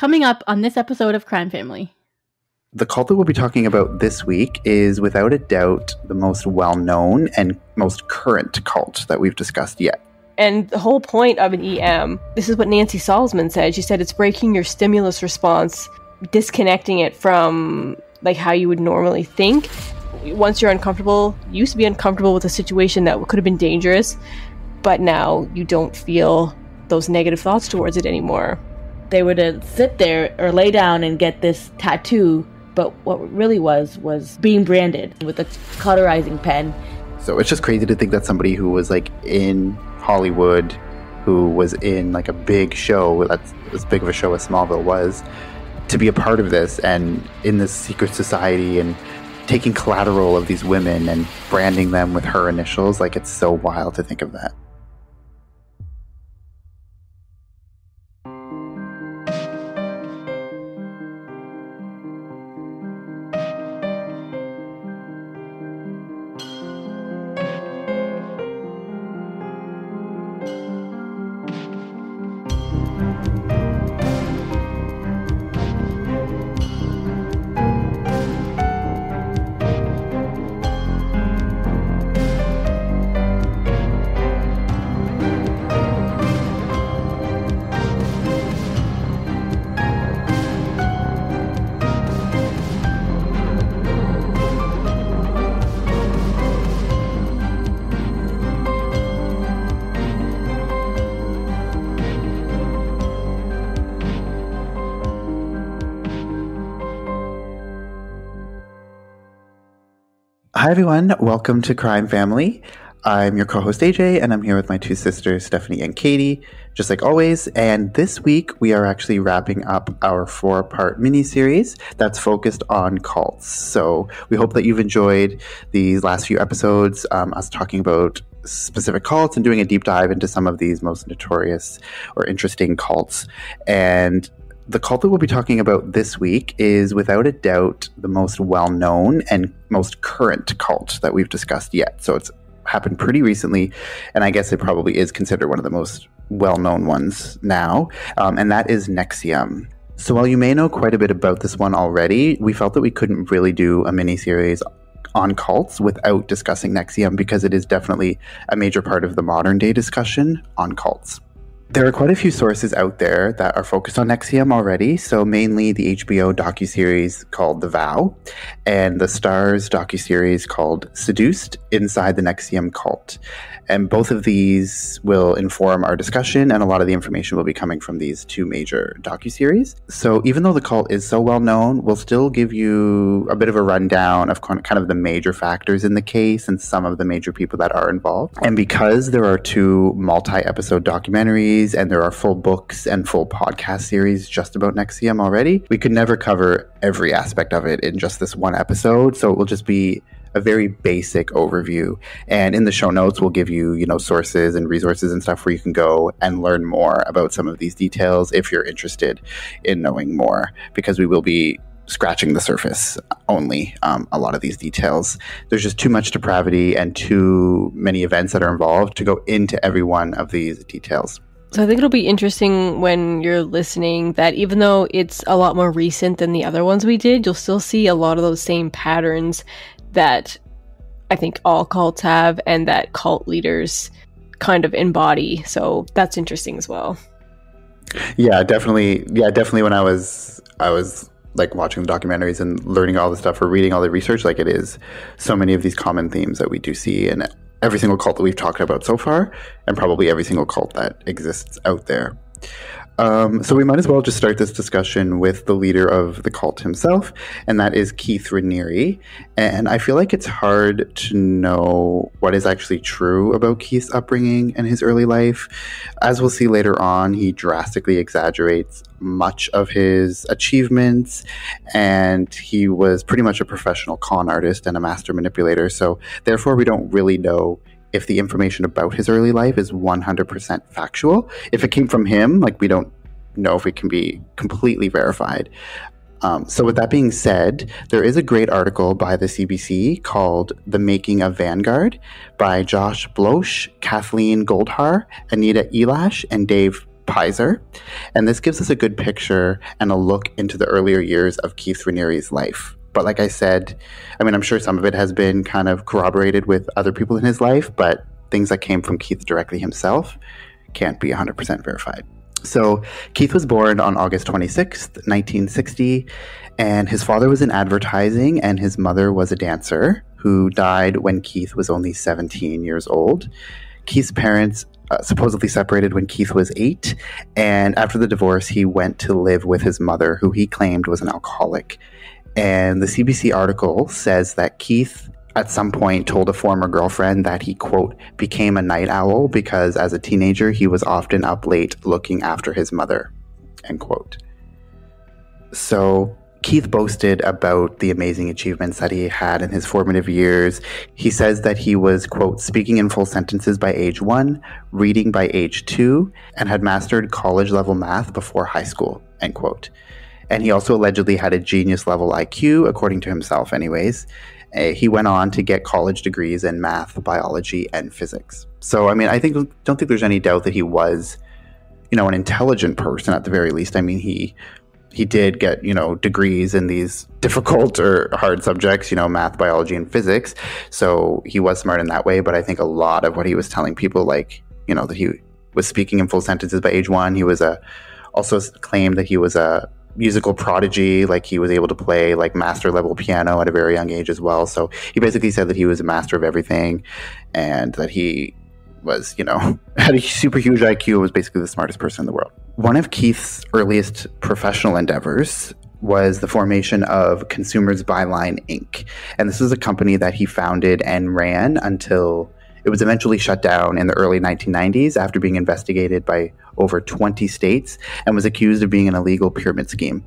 Coming up on this episode of Crime Family. The cult that we'll be talking about this week is without a doubt the most well-known and most current cult that we've discussed yet. And the whole point of an EM, this is what Nancy Salzman said. She said it's breaking your stimulus response, disconnecting it from like how you would normally think. Once you're uncomfortable, you used to be uncomfortable with a situation that could have been dangerous, but now you don't feel those negative thoughts towards it anymore. They would sit there or lay down and get this tattoo, but what it really was being branded with a cauterizing pen. So it's just crazy to think that somebody who was like in Hollywood, who was in like a big show, that's as big of a show as Smallville was, to be a part of this and in this secret society and taking collateral of these women and branding them with her initials. Like, it's so wild to think of that. Hi everyone, welcome to Crime Family. I'm your co-host AJ, and I'm here with my two sisters, Stephanie and Katie, just like always. And this week, we are actually wrapping up our 4-part miniseries that's focused on cults. So we hope that you've enjoyed these last few episodes, us talking about specific cults and doing a deep dive into some of these most notorious or interesting cults. And the cult that we'll be talking about this week is without a doubt the most well-known and most current cult that we've discussed yet. So it's happened pretty recently, and I guess it probably is considered one of the most well-known ones now, and that is Nxivm. So while you may know quite a bit about this one already, we felt that we couldn't really do a mini-series on cults without discussing Nxivm because it is definitely a major part of the modern-day discussion on cults. There are quite a few sources out there that are focused on Nxivm already, so mainly the HBO docuseries called The Vow and the Starz docuseries called Seduced Inside the Nxivm Cult. And both of these will inform our discussion, and a lot of the information will be coming from these two major docuseries. So even though the cult is so well known, we'll still give you a bit of a rundown of kind of the major factors in the case and some of the major people that are involved. And because there are 2 multi-episode documentaries and there are full books and full podcast series just about Nxivm already, we could never cover every aspect of it in just this one episode. So it will just be a very basic overview. And in the show notes, we'll give you, sources and resources and stuff where you can go and learn more about some of these details if you're interested in knowing more, because we will be scratching the surface only. A lot of these details, there's just too much depravity and too many events that are involved to go into every one of these details. So I think it'll be interesting when you're listening that even though it's a lot more recent than the other ones we did, you'll still see a lot of those same patterns that I think all cults have and that cult leaders kind of embody. So that's interesting as well. Yeah, definitely. When I was like watching the documentaries and learning all the stuff or reading all the research, like it is so many of these common themes that we do see in every single cult that we've talked about so far, and probably every single cult that exists out there. So we might as well just start this discussion with the leader of the cult himself, and that is Keith Raniere. And I feel like it's hard to know what is actually true about Keith's upbringing and his early life. As we'll see later on, he drastically exaggerates much of his achievements, and he was pretty much a professional con artist and a master manipulator. So therefore, we don't really know if the information about his early life is 100% factual. If it came from him, like, we don't know if it can be completely verified. So with that being said, there is a great article by the CBC called The Making of Vanguard by Josh Bloch, Kathleen Goldhar, Anita Elash, and Dave Pizer. And this gives us a good picture and a look into the earlier years of Keith Raniere's life. But like I said, I mean, I'm sure some of it has been kind of corroborated with other people in his life, but things that came from Keith directly himself can't be 100% verified. So Keith was born on August 26th, 1960, and his father was in advertising and his mother was a dancer who died when Keith was only 17 years old. Keith's parents supposedly separated when Keith was 8, and after the divorce, he went to live with his mother, who he claimed was an alcoholic. And the CBC article says that Keith at some point told a former girlfriend that he, quote, became a night owl because as a teenager, he was often up late looking after his mother, end quote. So Keith boasted about the amazing achievements that he had in his formative years. He says that he was, quote, speaking in full sentences by age 1, reading by age 2, and had mastered college-level math before high school, end quote. And he also allegedly had a genius-level IQ, according to himself anyways. He went on to get college degrees in math, biology, and physics. So, I mean, don't think there's any doubt that he was, an intelligent person at the very least. I mean, he did get, degrees in these difficult or hard subjects, math, biology, and physics. So he was smart in that way. But I think a lot of what he was telling people, like, that he was speaking in full sentences by age 1. He was also claimed that he was a musical prodigy, like he was able to play like master level piano at a very young age as well. So he basically said that he was a master of everything and that he was, had a super huge IQ and was basically the smartest person in the world. One of Keith's earliest professional endeavors was the formation of Consumers Byline Inc. And this was a company that he founded and ran until it was eventually shut down in the early 1990s after being investigated by over 20 states and was accused of being an illegal pyramid scheme.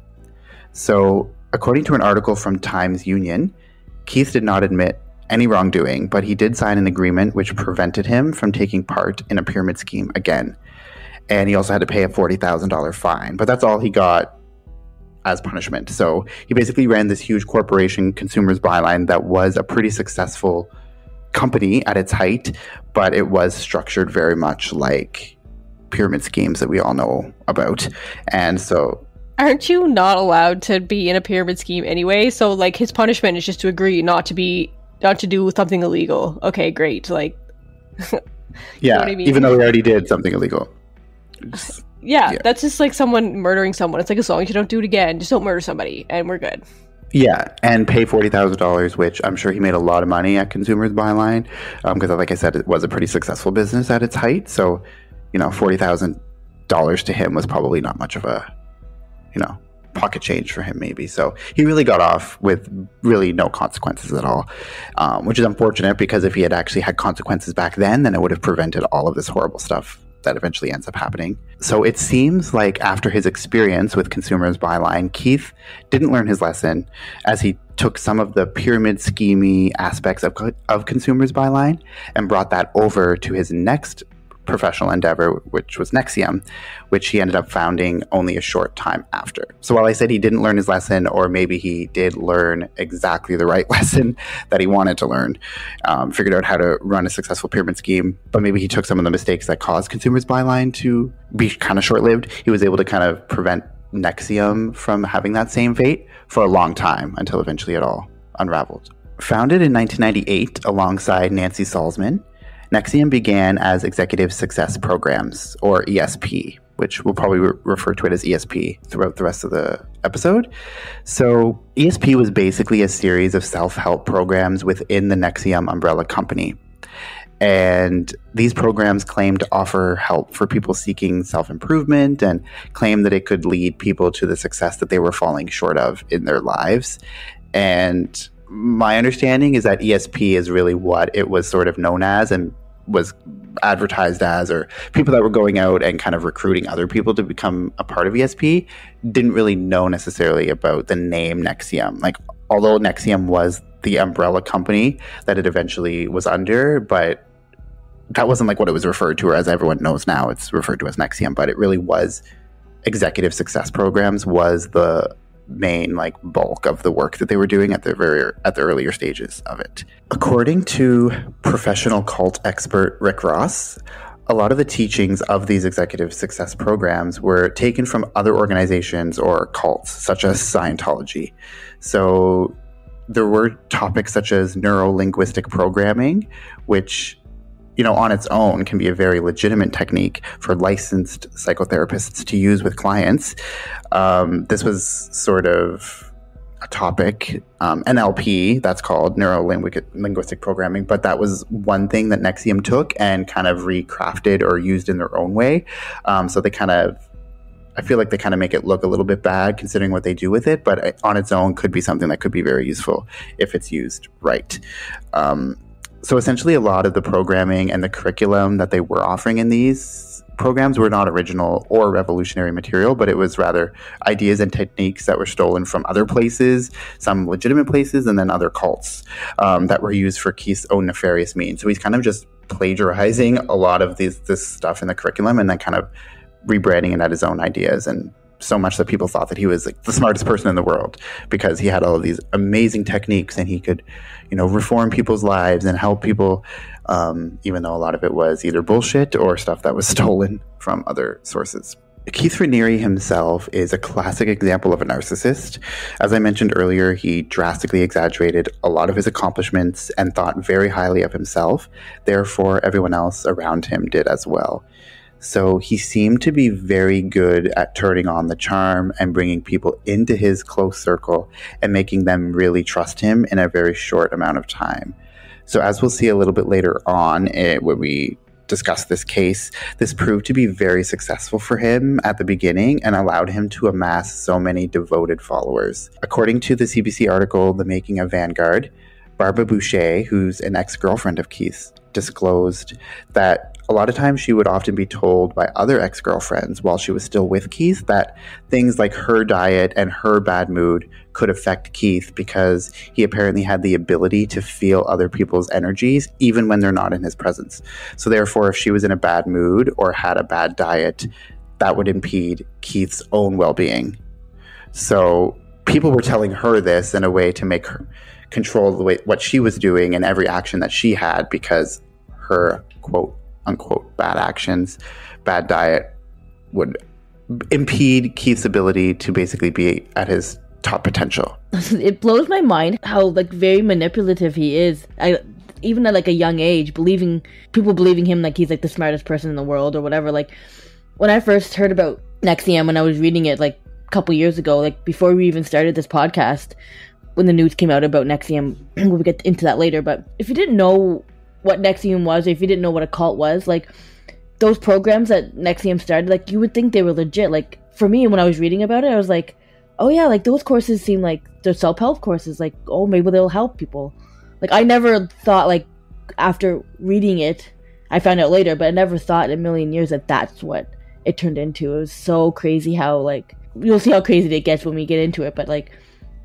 So, according to an article from Times Union, Keith did not admit any wrongdoing, but he did sign an agreement which prevented him from taking part in a pyramid scheme again. And he also had to pay a $40,000 fine, but that's all he got as punishment. So he basically ran this huge corporation, Consumers Byline, that was a pretty successful company at its height, but it was structured very much like pyramid schemes that we all know about. And so aren't you not allowed to be in a pyramid scheme anyway? So like his punishment is just to agree not to do something illegal. Okay, great. Like yeah, you know what I mean? Even though he already did something illegal. Yeah, that's just like someone murdering someone. It's like, as long as you don't do it again, just don't murder somebody and we're good. Yeah, and pay $40,000, which I'm sure he made a lot of money at Consumers Byline, because like I said, it was a pretty successful business at its height. So, $40,000 to him was probably not much of a, pocket change for him maybe. So he really got off with really no consequences at all, which is unfortunate because if he had actually had consequences back then it would have prevented all of this horrible stuff that eventually ends up happening. So it seems like after his experience with Consumers Byline, Keith didn't learn his lesson as he took some of the pyramid schemey aspects of Consumers Byline and brought that over to his next professional endeavor, which was Nxivm, which he ended up founding only a short time after. So while I said he didn't learn his lesson, or maybe he did learn exactly the right lesson that he wanted to learn, figured out how to run a successful pyramid scheme, but maybe he took some of the mistakes that caused Consumers Byline to be kind of short-lived, he was able to kind of prevent Nxivm from having that same fate for a long time until eventually it all unraveled. Founded in 1998 alongside Nancy Salzman, Nxivm began as Executive Success Programs, or ESP, which we'll probably refer to it as ESP throughout the rest of the episode. So ESP was basically a series of self-help programs within the Nxivm umbrella company. And these programs claim to offer help for people seeking self-improvement and claim that it could lead people to the success that they were falling short of in their lives. And my understanding is that ESP is really what it was sort of known as and was advertised as, or people that were going out and kind of recruiting other people to become a part of ESP didn't really know necessarily about the name Nxivm. Like, although Nxivm was the umbrella company that it eventually was under, but that wasn't like what it was referred to, or as everyone knows now, it's referred to as Nxivm, but it really was Executive Success Programs was the main bulk of the work that they were doing at the earlier stages of it. According to professional cult expert Rick Ross, a lot of the teachings of these executive success programs were taken from other organizations or cults, such as Scientology. So there were topics such as neuro-linguistic programming, which, on its own can be a very legitimate technique for licensed psychotherapists to use with clients. This was sort of a topic, NLP, that's called neuro-linguistic programming, but that was one thing that Nxivm took and kind of recrafted or used in their own way. So I feel like they kind of make it look a little bit bad considering what they do with it, but on its own could be something that could be very useful if it's used right. So essentially a lot of the programming and the curriculum that they were offering in these programs were not original or revolutionary material, but it was rather ideas and techniques that were stolen from other places, some legitimate places, and then other cults that were used for Keith's own nefarious means. So he's kind of just plagiarizing a lot of this stuff in the curriculum and then kind of rebranding it at his own ideas, and so much that people thought that he was like the smartest person in the world because he had all of these amazing techniques and he could, reform people's lives and help people, even though a lot of it was either bullshit or stuff that was stolen from other sources. Keith Raniere himself is a classic example of a narcissist. As I mentioned earlier, he drastically exaggerated a lot of his accomplishments and thought very highly of himself. Therefore, everyone else around him did as well. So he seemed to be very good at turning on the charm and bringing people into his close circle and making them really trust him in a very short amount of time. So as we'll see a little bit later on when we discuss this case, this proved to be very successful for him at the beginning and allowed him to amass so many devoted followers. According to the CBC article, The Making of Vanguard, Barbara Boucher, who's an ex-girlfriend of Keith's, disclosed that a lot of times she would often be told by other ex-girlfriends while she was still with Keith that things like her diet and her bad mood could affect Keith because he apparently had the ability to feel other people's energies even when they're not in his presence. So therefore, if she was in a bad mood or had a bad diet, that would impede Keith's own well-being. So people were telling her this in a way to make her control the way what she was doing and every action that she had because her quote unquote bad actions, bad diet would impede Keith's ability to basically be at his top potential. It blows my mind how very manipulative he is. Even at a young age, people believing him like he's the smartest person in the world or whatever. When I first heard about Nxivm, when I was reading it a couple years ago, before we even started this podcast, when the news came out about Nxivm, we'll get into that later. But if you didn't know what Nxivm was, or if you didn't know what a cult was, those programs that Nxivm started, you would think they were legit. For me, when I was reading about it, I was like, oh yeah, those courses seem like they're self-help courses, oh, maybe they'll help people. I never thought, after reading it, I found out later, but I never thought in a million years that that's what it turned into. It was so crazy how, you'll see how crazy it gets when we get into it, but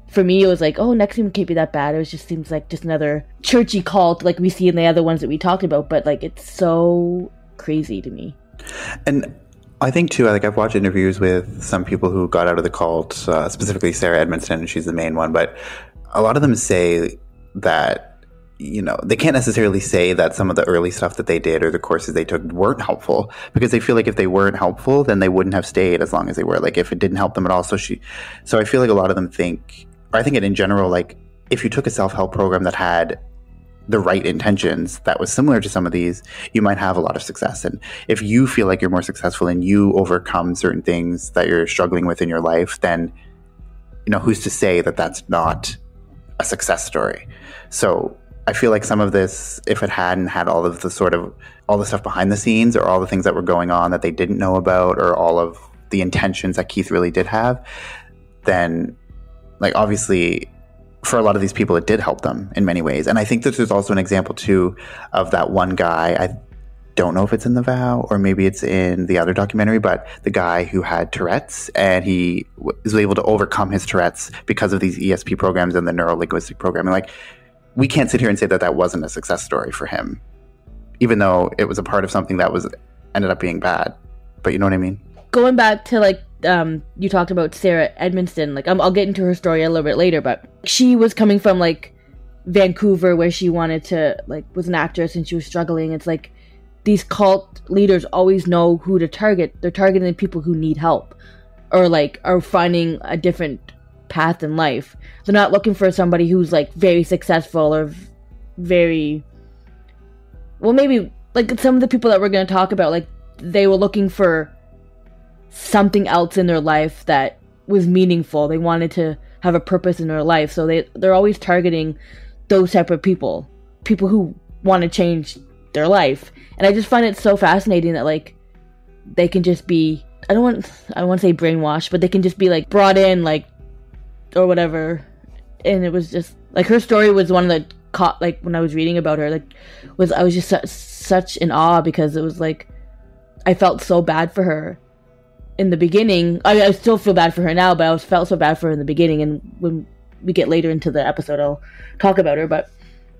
for me, it was oh, Nxivm can't be that bad. It just seems like just another churchy cult we see in the other ones that we talked about. But it's so crazy to me. And I think too, I've watched interviews with some people who got out of the cult, specifically Sarah Edmondson, and she's the main one. But a lot of them say that, they can't necessarily say that some of the early stuff that they did or the courses they took weren't helpful because they feel if they weren't helpful, then they wouldn't have stayed as long as they were. If it didn't help them at all. So I feel a lot of them think, I think it in general, if you took a self-help program that had the right intentions that was similar to some of these, you might have a lot of success. And if you feel you're more successful and you overcome certain things that you're struggling with in your life, then, who's to say that that's not a success story? So I feel some of this, if it hadn't had all of the all the stuff behind the scenes or all the things that were going on that they didn't know about or all of the intentions that Keith really did have, then obviously, for a lot of these people, it did help them in many ways. And I think that there's also an example, too, of that one guy. I don't know if it's in The Vow or maybe it's in the other documentary, but the guy who had Tourette's and he was able to overcome his Tourette's because of these ESP programs and the neuro-linguistic programming. We can't sit here and say that that wasn't a success story for him, even though it was a part of something that ended up being bad. But you know what I mean? Going back to you talked about Sarah Edmondson. I'll get into her story a little bit later, but she was coming from Vancouver, where she wanted to was an actress and she was struggling. It's these cult leaders always know who to target. They're targeting the people who need help, or like are finding a different path in life. They're not looking for somebody who's like very successful or very, well, maybe like some of the people that we're going to talk about, like they were looking for something else in their life that was meaningful. They wanted to have a purpose in their life, so they're always targeting those type of people who want to change their life. And I just find it so fascinating that like they can just be, I don't want to say brainwashed, but they can just be like brought in, like, or whatever. And it was just like, her story was one of the like when I was reading about her, like I was just such in awe, because it was like I felt so bad for her in the beginning. I mean, I still feel bad for her now, but I felt so bad for her in the beginning, and when we get later into the episode I'll talk about her. But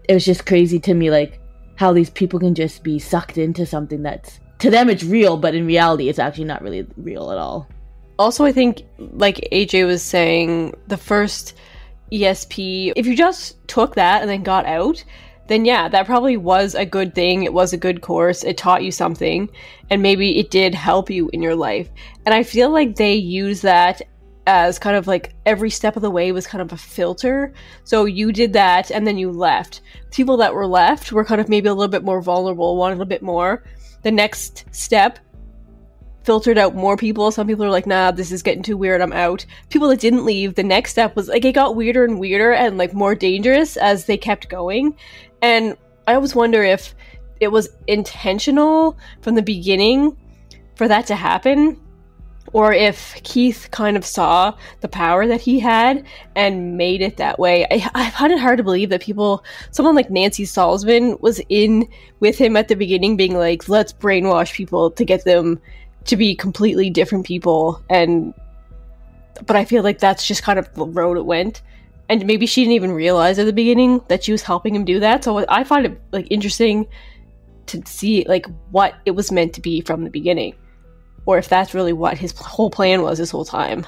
it was just crazy to me, like how these people can just be sucked into something that's, to them it's real, but in reality it's actually not really real at all. Also, I think, like AJ was saying, the first ESP, if you just took that and then got out, then yeah, that probably was a good thing. It was a good course. It taught you something, and maybe it did help you in your life. And I feel like they use that as kind of like every step of the way was kind of a filter. So you did that and then you left. People that were left were kind of maybe a little bit more vulnerable, wanted a bit more. The next step filtered out more people. Some people are like, nah, this is getting too weird, I'm out. People that didn't leave, the next step was like, it got weirder and weirder and like more dangerous as they kept going. And I always wonder if it was intentional from the beginning for that to happen, or if Keith kind of saw the power that he had and made it that way. I find it hard to believe that someone like Nancy Salzman was in with him at the beginning, being like, let's brainwash people to get them to be completely different people. But I feel like that's just kind of the road it went. And maybe she didn't even realize at the beginning that she was helping him do that. So I find it like interesting to see like what it was meant to be from the beginning, or if that's really what his whole plan was this whole time.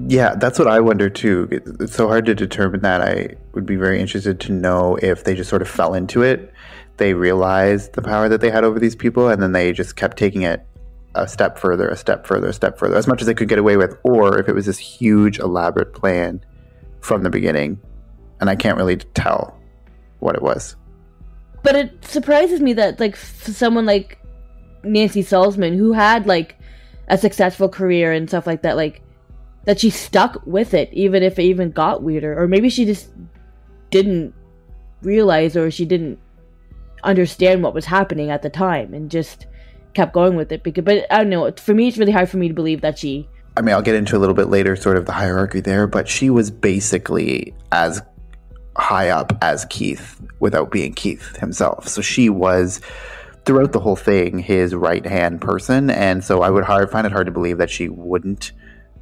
Yeah, that's what I wonder too. It's so hard to determine that. I would be very interested to know if they just sort of fell into it. They realized the power that they had over these people, and then they just kept taking it a step further, a step further, a step further, as much as they could get away with, or if it was this huge, elaborate plan from the beginning. And I can't really tell what it was. But it surprises me that, like, for someone like Nancy Salzman, who had, like, a successful career and stuff like that, like, that she stuck with it, even if it even got weirder. Or maybe she just didn't realize, or she didn't understand what was happening at the time and just kept going with it. But I don't know, for me, it's really hard for me to believe that she... I mean, I'll get into a little bit later sort of the hierarchy there, but she was basically as high up as Keith without being Keith himself. So she was, throughout the whole thing, his right-hand person. And so I would find it hard to believe that she wouldn't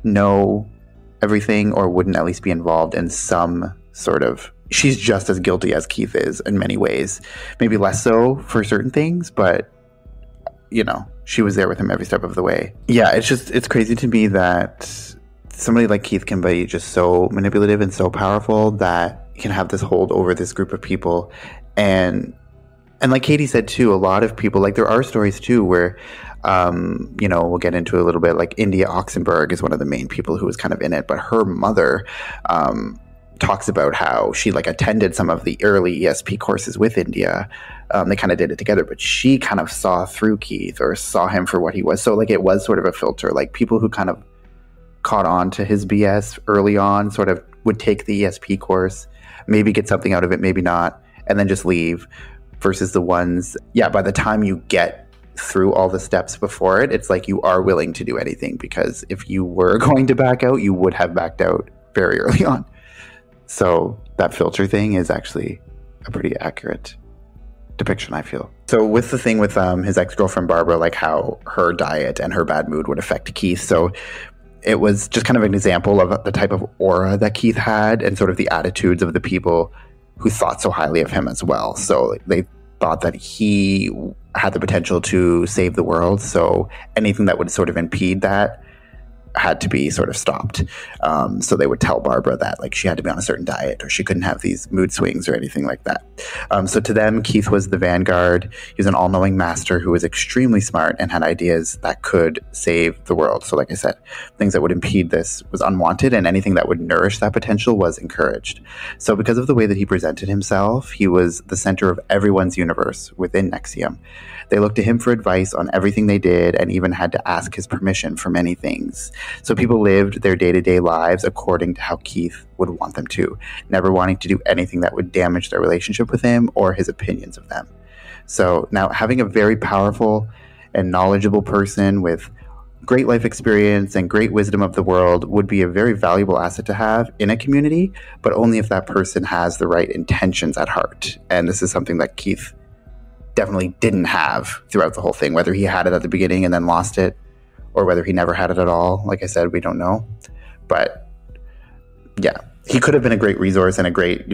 know everything, or wouldn't at least be involved in some sort of... She's just as guilty as Keith is in many ways. Maybe less so for certain things, but, you know, she was there with him every step of the way. Yeah, it's crazy to me that somebody like Keith can be just so manipulative and so powerful that he can have this hold over this group of people. And like Katie said too, a lot of people, like there are stories too where, you know, we'll get into a little bit, like India Oxenberg is one of the main people who was kind of in it, but her mother talks about how she like attended some of the early ESP courses with India. They kind of did it together, but she kind of saw through Keith, or saw him for what he was. So like it was sort of a filter, like people who kind of caught on to his BS early on sort of would take the ESP course, maybe get something out of it, maybe not, and then just leave, versus the ones, yeah, by the time you get through all the steps before it, it's like you are willing to do anything, because if you were going to back out, you would have backed out very early on. So that filter thing is actually a pretty accurate depiction, I feel. So with the thing with his ex-girlfriend Barbara, like how her diet and her bad mood would affect Keith. So it was just kind of an example of the type of aura that Keith had, and sort of the attitudes of the people who thought so highly of him as well. So they thought that he had the potential to save the world. So anything that would sort of impede that had to be sort of stopped. So they would tell Barbara that like she had to be on a certain diet or she couldn't have these mood swings or anything like that. So to them, Keith was the vanguard. He was an all-knowing master who was extremely smart and had ideas that could save the world. So like I said, things that would impede this was unwanted, and anything that would nourish that potential was encouraged. So because of the way that he presented himself, he was the center of everyone's universe within Nxivm. They looked to him for advice on everything they did and even had to ask his permission for many things. So people lived their day-to-day lives according to how Keith would want them to, never wanting to do anything that would damage their relationship with him or his opinions of them. So now having a very powerful and knowledgeable person with great life experience and great wisdom of the world would be a very valuable asset to have in a community, but only if that person has the right intentions at heart. And this is something that Keith definitely didn't have throughout the whole thing, whether he had it at the beginning and then lost it, or whether he never had it at all. Like I said, we don't know. But yeah, he could have been a great resource and a great,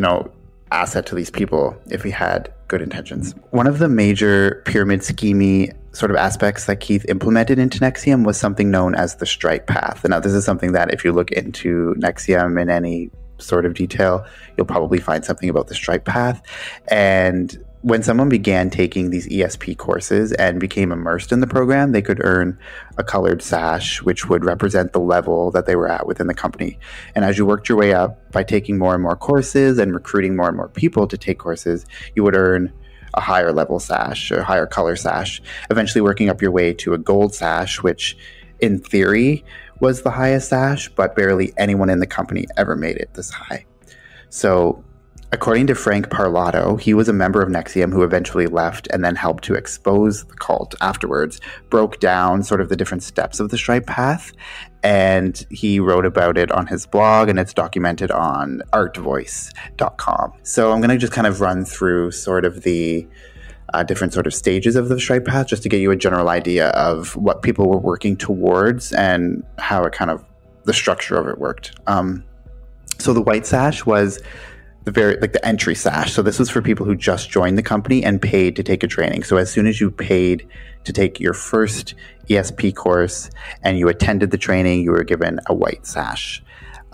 asset to these people if he had good intentions. One of the major pyramid schemey sort of aspects that Keith implemented into Nxivm was something known as the strike path. And now this is something that if you look into Nxivm in any sort of detail, you'll probably find something about the strike path. And when someone began taking these ESP courses and became immersed in the program, they could earn a colored sash, which would represent the level that they were at within the company. And as you worked your way up by taking more and more courses and recruiting more and more people to take courses, you would earn a higher level sash, or a higher color sash, eventually working up your way to a gold sash, which in theory was the highest sash, but barely anyone in the company ever made it this high. So according to Frank Parlato, he was a member of Nxivm who eventually left and then helped to expose the cult afterwards, broke down sort of the different steps of the stripe path, and he wrote about it on his blog, and it's documented on artvoice.com. So I'm going to just kind of run through sort of the different sort of stages of the stripe path just to get you a general idea of what people were working towards and how it kind of, the structure of it worked. So the white sash was the entry sash. So this was for people who just joined the company and paid to take a training. So as soon as you paid to take your first ESP course and you attended the training, you were given a white sash.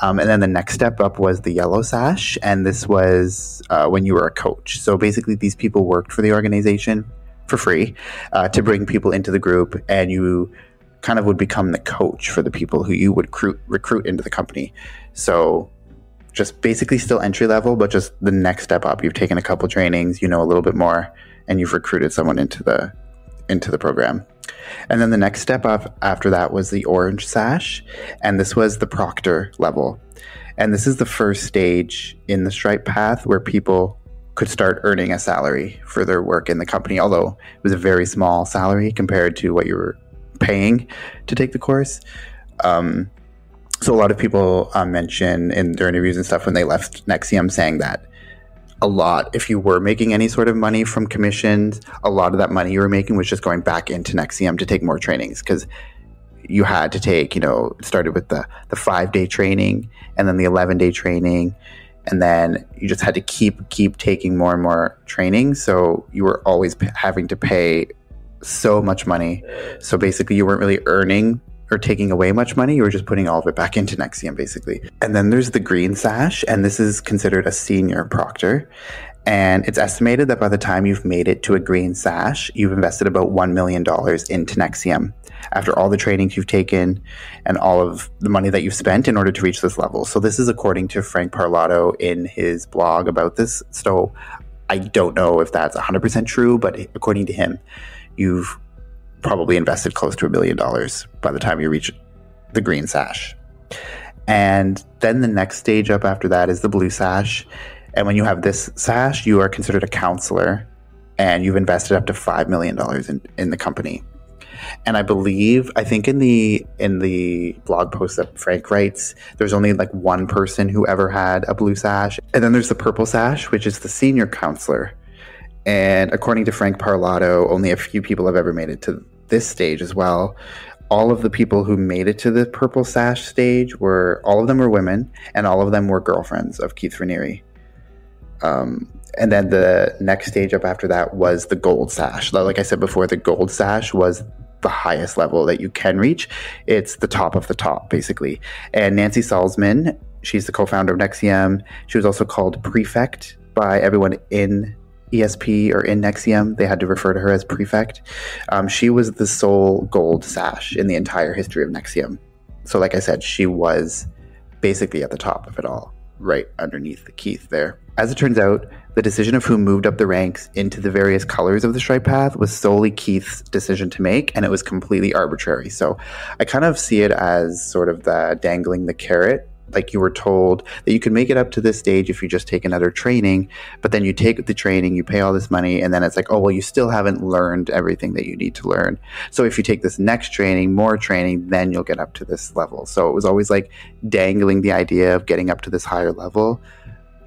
And then the next step up was the yellow sash. And this was when you were a coach. So basically these people worked for the organization for free to bring people into the group, and you kind of would become the coach for the people who you would recruit into the company. So just basically still entry level, but just the next step up. You've taken a couple trainings, you know a little bit more, and you've recruited someone into the program. And then the next step up after that was the orange sash, and this was the proctor level. And this is the first stage in the stripe path where people could start earning a salary for their work in the company, although it was a very small salary compared to what you were paying to take the course. So a lot of people mention in their interviews and stuff when they left Nxivm saying that a lot, if you were making any sort of money from commissions, a lot of that money you were making was just going back into Nxivm to take more trainings, because you had to take, it started with the 5-day training and then the 11-day training, and then you just had to keep taking more and more training. So you were always having to pay so much money. So basically you weren't really earning or taking away much money, you were just putting all of it back into Nxivm, basically. And then there's the green sash, and this is considered a senior proctor. And it's estimated that by the time you've made it to a green sash, you've invested about $1 million into Nxivm after all the trainings you've taken and all of the money that you've spent in order to reach this level. So this is according to Frank Parlato in his blog about this. So I don't know if that's 100% true, but according to him, you've probably invested close to $1 million by the time you reach the green sash. And then the next stage up after that is the blue sash. And when you have this sash, you are considered a counselor, and you've invested up to $5 million in the company. And I think in the blog post that Frank writes, there's only like one person who ever had a blue sash. And then there's the purple sash, which is the senior counselor. And according to Frank Parlato, only a few people have ever made it to this stage as well. All of the people who made it to the purple sash stage all of them were women, and all of them were girlfriends of Keith Raniere. And then the next stage up after that was the gold sash. Like I said before, the gold sash was the highest level that you can reach. It's the top of the top, basically. And Nancy Salzman, she's the co-founder of Nxivm. She was also called Prefect by everyone in ESP or in Nxivm. They had to refer to her as Prefect. She was the sole gold sash in the entire history of Nxivm. So like I said, she was basically at the top of it all, right underneath Keith there. As it turns out, the decision of who moved up the ranks into the various colors of the stripe path was solely Keith's decision to make, and it was completely arbitrary. So I kind of see it as sort of the dangling the carrot. Like, you were told that you could make it up to this stage if you just take another training, but then you take the training, you pay all this money, and then it's like, oh, well, you still haven't learned everything that you need to learn. So if you take this next training, more training, then you'll get up to this level. So it was always like dangling the idea of getting up to this higher level,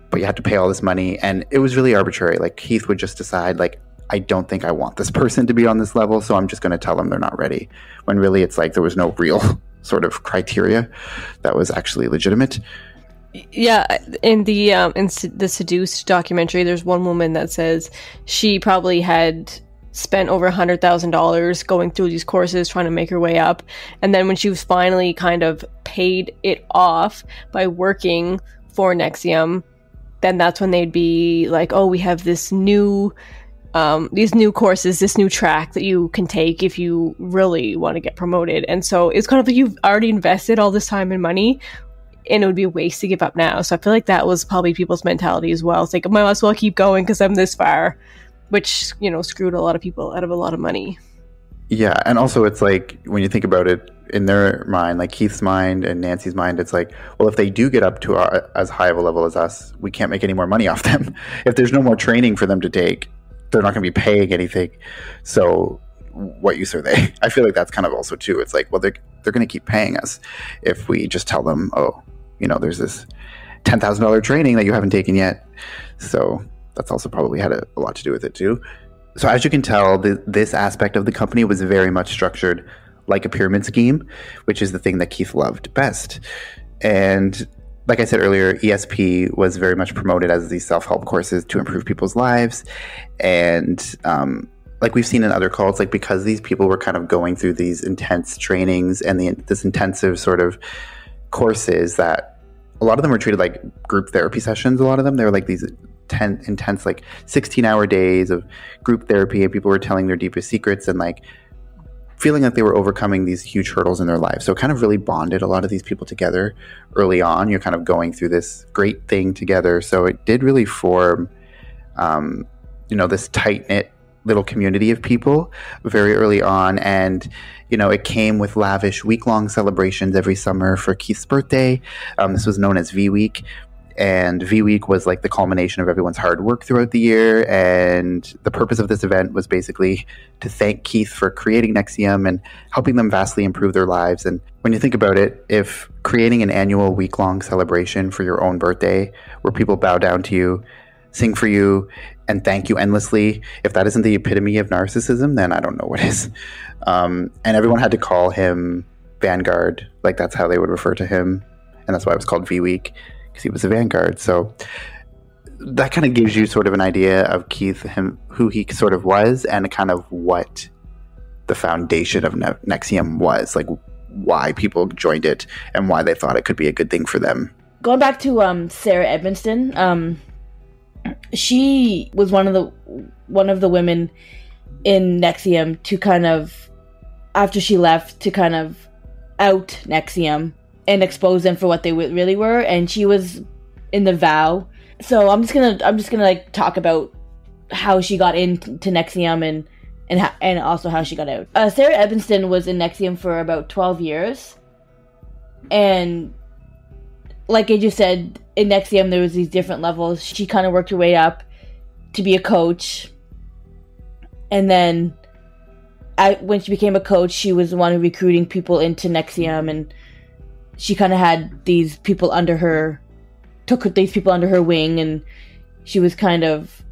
but you had to pay all this money, and it was really arbitrary. Like, Keith would just decide, like, I don't think I want this person to be on this level, so I'm just going to tell them they're not ready. When really it's like there was no real sort of criteria that was actually legitimate. Yeah, in the Seduced documentary, there's one woman that says she probably had spent over $100,000 going through these courses trying to make her way up, and then when she was finally kind of paid it off by working for Nxivm, then that's when they'd be like, oh, we have this new these new courses, this new track that you can take if you really want to get promoted. And so it's kind of like you've already invested all this time and money, and it would be a waste to give up now. So I feel like that was probably people's mentality as well. It's like, I might as well keep going because I'm this far, which, you know, screwed a lot of people out of a lot of money. Yeah, and also it's like, when you think about it, in their mind, like Keith's mind and Nancy's mind, it's like, well, if they do get up to as high of a level as us, we can't make any more money off them. If there's no more training for them to take, they're not going to be paying anything. So what use are they? I feel like that's kind of also too. It's like, well, they're going to keep paying us if we just tell them, oh, you know, there's this $10,000 training that you haven't taken yet. So that's also probably had a lot to do with it too. So as you can tell, this aspect of the company was very much structured like a pyramid scheme, which is the thing that Keith loved best. And like I said earlier, ESP was very much promoted as these self-help courses to improve people's lives. And like we've seen in other cults, like because these people were kind of going through these intense trainings and this intensive sort of courses, that a lot of them were treated like group therapy sessions. A lot of them, they were like these intense, like 16-hour days of group therapy, and people were telling their deepest secrets and like feeling like they were overcoming these huge hurdles in their lives. So it kind of really bonded a lot of these people together early on. You're kind of going through this great thing together. So it did really form, you know, this tight-knit little community of people very early on. And, you know, it came with lavish week-long celebrations every summer for Keith's birthday. This was known as V-Week. And V-Week was like the culmination of everyone's hard work throughout the year. And the purpose of this event was basically to thank Keith for creating Nxivm and helping them vastly improve their lives. And when you think about it, if creating an annual week-long celebration for your own birthday, where people bow down to you, sing for you, and thank you endlessly, if that isn't the epitome of narcissism, then I don't know what is. And everyone had to call him Vanguard. Like, that's how they would refer to him. And that's why it was called V-Week, because he was a vanguard. So that kind of gives you sort of an idea of Keith, who he sort of was, and kind of what the foundation of Nxivm was, like why people joined it and why they thought it could be a good thing for them. Going back to Sarah Edmonston, she was one of the women in Nxivm to kind of, after she left, to kind of out Nxivm and expose them for what they really were, and she was in the vow. So I'm just gonna like talk about how she got into Nxivm and also how she got out. Sarah Edmonston was in Nxivm for about 12 years, and like I just said, in Nxivm there was these different levels. She kind of worked her way up to be a coach, and then when she became a coach, she was the one recruiting people into Nxivm, and she kind of had these people under her, took these people under her wing, and she was kind of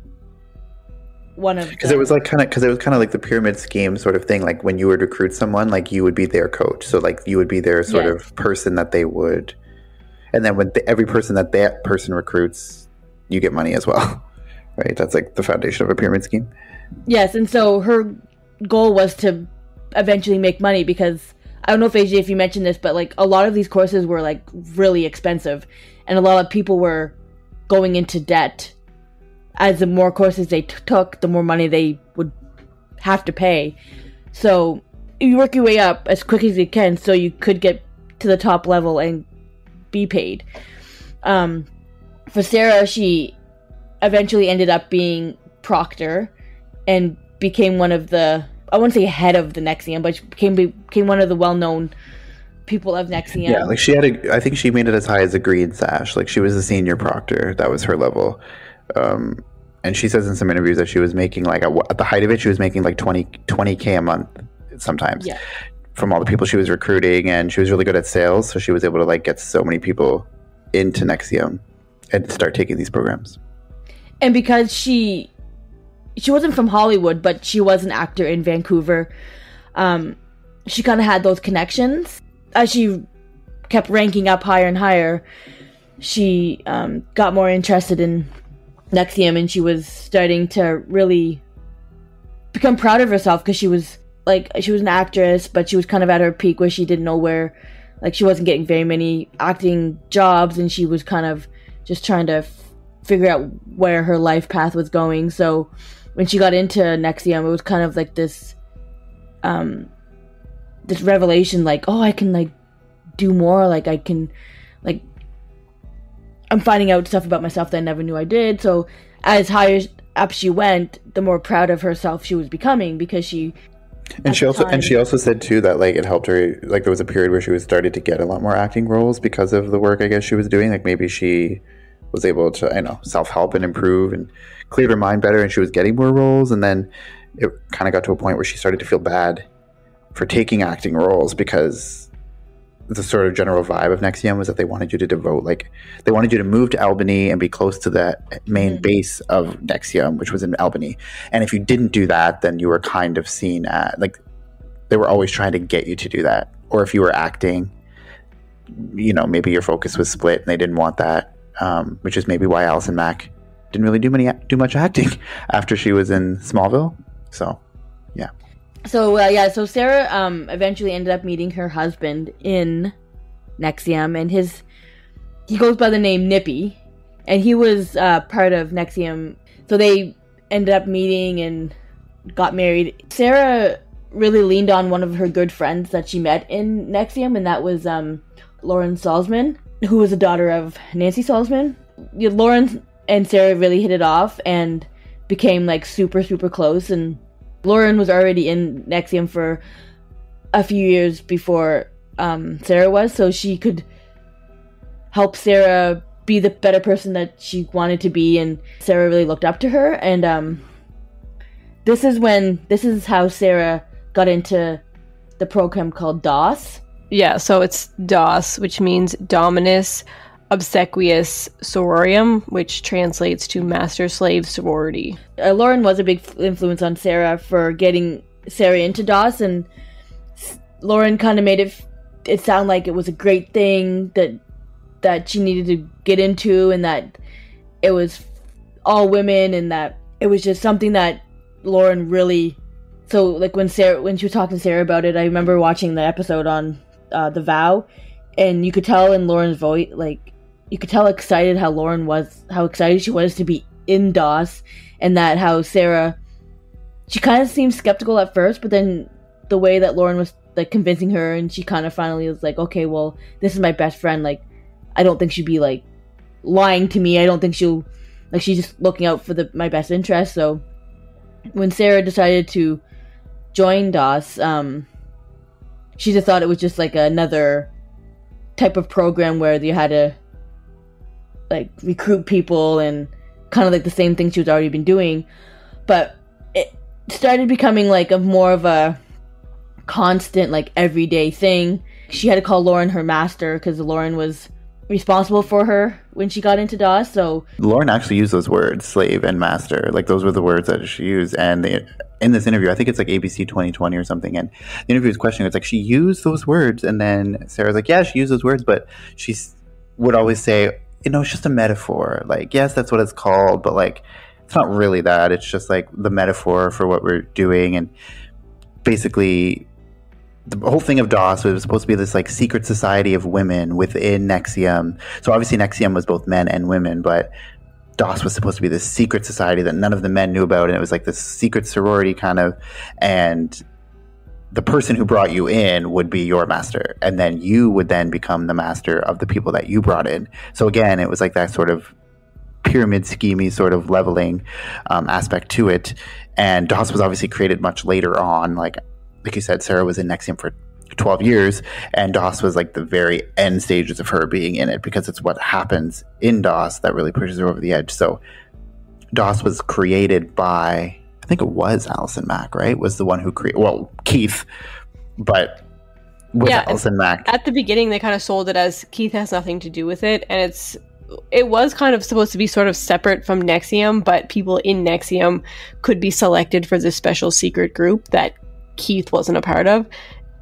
one of, because it was kind of like the pyramid scheme sort of thing. Like when you would recruit someone, like you would be their coach, so like you would be their sort of person that they would, and then when every person that person recruits, you get money as well, right? That's like the foundation of a pyramid scheme. Yes, and so her goal was to eventually make money, because I don't know if AJ, if you mentioned this, but like a lot of these courses were like really expensive, and a lot of people were going into debt. As the more courses they took, the more money they would have to pay. So you work your way up as quick as you can so you could get to the top level and be paid. For Sarah, she eventually ended up being proctor and became one of the, I wouldn't say head of the Nxivm, but she became one of the well-known people of Nxivm. Yeah, like she had I think she made it as high as a green sash. Like she was a senior proctor. That was her level. And she says in some interviews that she was making like, at the height of it, she was making like 20K a month sometimes. Yeah. From all the people she was recruiting, and she was really good at sales, so she was able to like get so many people into Nxivm and start taking these programs. And because she wasn't from Hollywood, but she was an actor in Vancouver, she kind of had those connections. As she kept ranking up higher and higher, she got more interested in Nxivm, and she was starting to really become proud of herself, because she was an actress, but she was kind of at her peak where she didn't know where, like she wasn't getting very many acting jobs, and she was kind of just trying to figure out where her life path was going. So when she got into Nxivm, it was kind of like this revelation, like, oh, I can like do more, like I can, like I'm finding out stuff about myself that I never knew I did. So as higher up she went, the more proud of herself she was becoming, because she also said too that like it helped her, like there was a period where she was started to get a lot more acting roles because of the work I guess she was doing. Like maybe she was able to, self-help and improve and cleared her mind better, and she was getting more roles. And then it kind of got to a point where she started to feel bad for taking acting roles, because the sort of general vibe of Nxivm was that they wanted you to they wanted you to move to Albany and be close to the main base of Nxivm, which was in Albany. And if you didn't do that, then you were kind of seen at, like, they were always trying to get you to do that. Or if you were acting, maybe your focus was split and they didn't want that, which is maybe why Allison Mack didn't really do much acting after she was in Smallville. So, yeah. So Sarah eventually ended up meeting her husband in Nxivm, and he goes by the name Nippy, and he was part of Nxivm. So they ended up meeting and got married. Sarah really leaned on one of her good friends that she met in Nxivm, and that was Lauren Salzman, who was the daughter of Nancy Salzman. Lauren and Sarah really hit it off and became like super, super close, and Lauren was already in Nxivm for a few years before Sarah was, so she could help Sarah be the better person that she wanted to be, and Sarah really looked up to her. And this is how Sarah got into the program called DOS. Yeah, so it's DOS, which means Dominus Obsequious Sororium, which translates to Master Slave Sorority. Lauren was a big influence on Sarah for getting Sarah into DOS, and Lauren kind of made it sound like it was a great thing that she needed to get into, and that it was all women, and that it was just something that Lauren really. So like when she was talking to Sarah about it, I remember watching the episode on The Vow, and you could tell in Lauren's voice, like, you could tell how excited she was to be in DOS, and that how Sarah, she kind of seemed skeptical at first, but then the way that Lauren was like convincing her, and she kind of finally was like, okay, well, this is my best friend. Like, I don't think she'd be like lying to me. I don't think she'll, like, she's just looking out for my best interest. So when Sarah decided to join DOS, she just thought it was just like another type of program where you had to like recruit people, and kind of like the same thing she was already been doing, but it started becoming like more of a constant, like everyday thing. She had to call Lauren her master, because Lauren was responsible for her when she got into DOS. So Lauren actually used those words, slave and master, like those were the words that she used. And in this interview, I think it's like ABC 2020 or something, and the interview was questioning, it's like she used those words, and then Sarah's like, yeah, she used those words, but she would always say, it's just a metaphor. Like, yes, that's what it's called, but like, it's not really that. It's just like the metaphor for what we're doing. And basically, the whole thing of DOS was supposed to be this like secret society of women within Nxivm. So obviously Nxivm was both men and women, but DOS was supposed to be this secret society that none of the men knew about, and it was like this secret sorority kind of, and the person who brought you in would be your master, and then you would then become the master of the people that you brought in. So again, it was like that sort of pyramid schemey sort of leveling aspect to it. And DOS was obviously created much later on. Like you said, Sarah was in Nxivm for 12 years, and DOS was like the very end stages of her being in it, because it's what happens in DOS that really pushes her over the edge. So DOS was created by, I think it was Alison Mack, right? Was the one who created, well, Keith, but with Alison Mack. At the beginning, they kind of sold it as Keith has nothing to do with it, and it was kind of supposed to be sort of separate from Nxivm, but people in Nxivm could be selected for this special secret group that Keith wasn't a part of.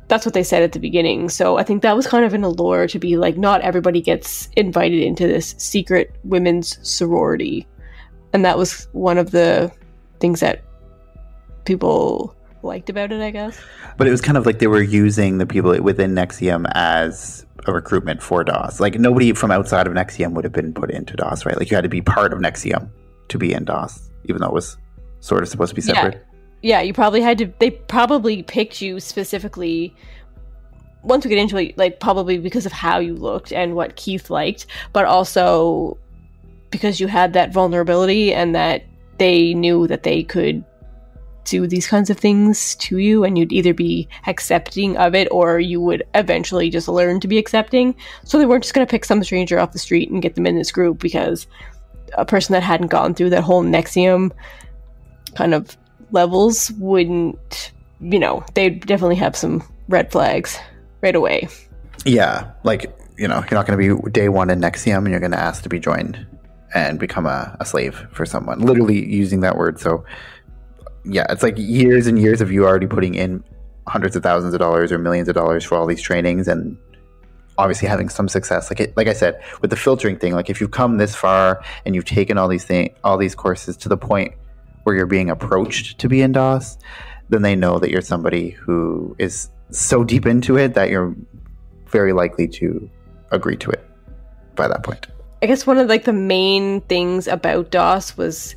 That's what they said at the beginning. So I think that was kind of an allure to be like, not everybody gets invited into this secret women's sorority. And that was one of the things that people liked about it, I guess. But it was kind of like they were using the people within Nxivm as a recruitment for DOS. Like nobody from outside of Nxivm would have been put into DOS, right? Like you had to be part of Nxivm to be in DOS, even though it was sort of supposed to be separate. Yeah, you probably had to, they probably picked you specifically, once we get into it, like probably because of how you looked and what Keith liked, but also because you had that vulnerability and that they knew that they could do these kinds of things to you, and you'd either be accepting of it or you would eventually just learn to be accepting. So they weren't just going to pick some stranger off the street and get them in this group because a person that hadn't gone through that whole Nxivm kind of levels wouldn't, they'd definitely have some red flags right away. Yeah, like, you're not going to be day one in Nxivm and you're going to ask to be joined and become a slave for someone. Literally using that word. So yeah, it's like years and years of you already putting in hundreds of thousands of dollars or millions of dollars for all these trainings, and obviously having some success. Like I said, with the filtering thing, like if you've come this far and you've taken all these courses to the point where you're being approached to be in DOS, then they know that you're somebody who is so deep into it that you're very likely to agree to it by that point. I guess one of the main things about DOS was,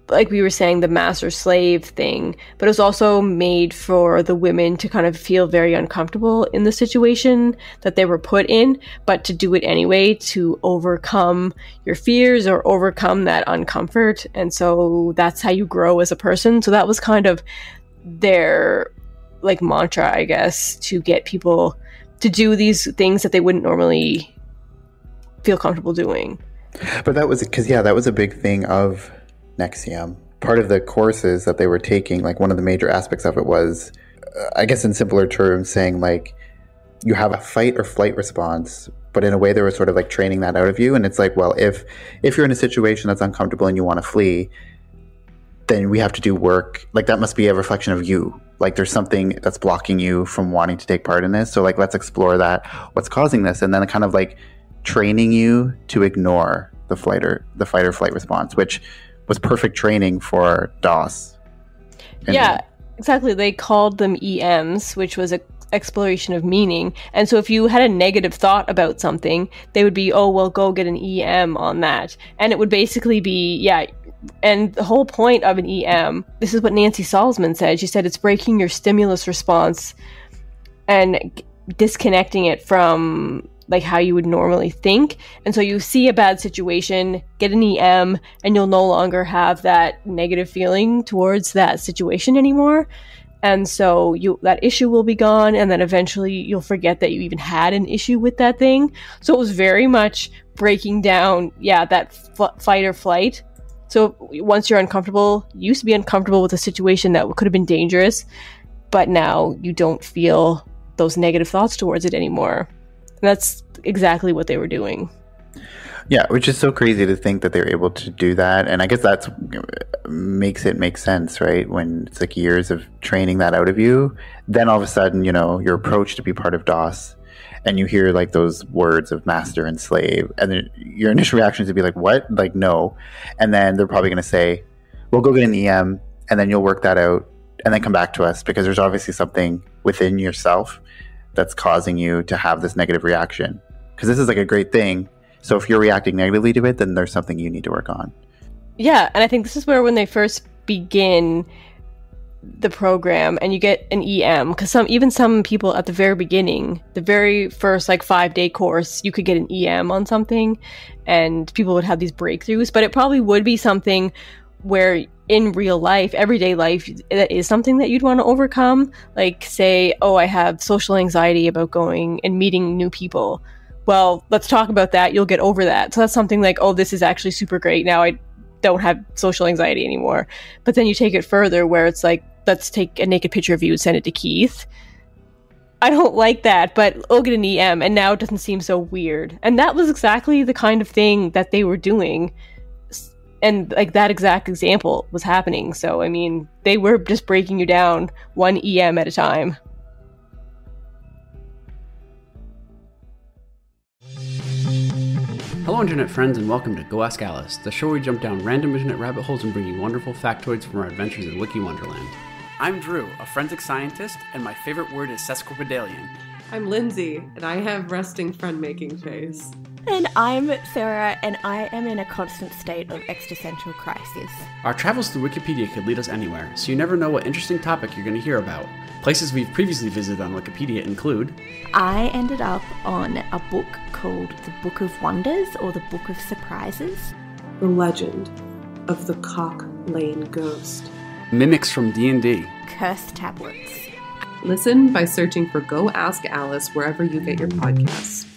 like we were saying, the master-slave thing, but it was also made for the women to kind of feel very uncomfortable in the situation that they were put in, but to do it anyway to overcome your fears or overcome that uncomfort. And so that's how you grow as a person. So that was kind of their mantra, I guess, to get people to do these things that they wouldn't normally feel comfortable doing. But that was because, that was a big thing of Nxivm. Part of the courses that they were taking, one of the major aspects of it was, I guess in simpler terms, saying you have a fight or flight response, but in a way they were sort of training that out of you. And it's well, if you're in a situation that's uncomfortable and you want to flee, then we have to do work. That must be a reflection of you. There's something that's blocking you from wanting to take part in this. So let's explore that. What's causing this? And then kind of training you to ignore the fight or flight response, which was perfect training for DOS. Yeah, exactly. They called them EMs, which was an exploration of meaning. And so if you had a negative thought about something, they would be, oh, well, go get an EM on that. And it would basically be, and the whole point of an EM, this is what Nancy Salzman said. She said it's breaking your stimulus response and disconnecting it from how you would normally think. And so you see a bad situation, get an EM, and you'll no longer have that negative feeling towards that situation anymore. And so that issue will be gone, and then eventually you'll forget that you even had an issue with that thing. So it was very much breaking down, that fight or flight. So once you're uncomfortable, you used to be uncomfortable with a situation that could have been dangerous, but now you don't feel those negative thoughts towards it anymore. And that's exactly what they were doing. Yeah, which is so crazy to think that they're able to do that. And I guess that's makes it make sense, right? When it's years of training that out of you, then all of a sudden, you're approached to be part of DOS, and you hear those words of master and slave, and then your initial reaction is to be what? No. And then they're probably going to say, well, go get an EM, and then you'll work that out, and then come back to us, because there's obviously something within yourself that's causing you to have this negative reaction. Because this is like a great thing. So if you're reacting negatively to it, then there's something you need to work on. Yeah, and I think this is where when they first begin the program and you get an EM, because some people at the very beginning, the very first like 5-day course, you could get an EM on something and people would have these breakthroughs, but it probably would be something where in real life, everyday life, that is something that you'd want to overcome. Like say, oh, I have social anxiety about going and meeting new people. Well, let's talk about that. You'll get over that. So that's something like, oh, this is actually super great. Now I don't have social anxiety anymore. But then you take it further where it's like, let's take a naked picture of you and send it to Keith. I don't like that, but I'll get an EM, and now it doesn't seem so weird. And that was exactly the kind of thing that they were doing. And like that exact example was happening. So, I mean, they were just breaking you down one EM at a time. Hello internet friends and welcome to Go Ask Alice, the show where we jump down random internet rabbit holes and bring you wonderful factoids from our adventures in Wiki Wonderland. I'm Drew, a forensic scientist, and my favorite word is sesquipedalian. I'm Lindsay, and I have resting friend-making face. And I'm Sarah, and I am in a constant state of existential crisis. Our travels through Wikipedia could lead us anywhere, so you never know what interesting topic you're going to hear about. Places we've previously visited on Wikipedia include... I ended up on a book called The Book of Wonders, or The Book of Surprises. The Legend of the Cock Lane Ghost. Mimics from D&D. Cursed Tablets. Listen by searching for Go Ask Alice wherever you get your podcasts.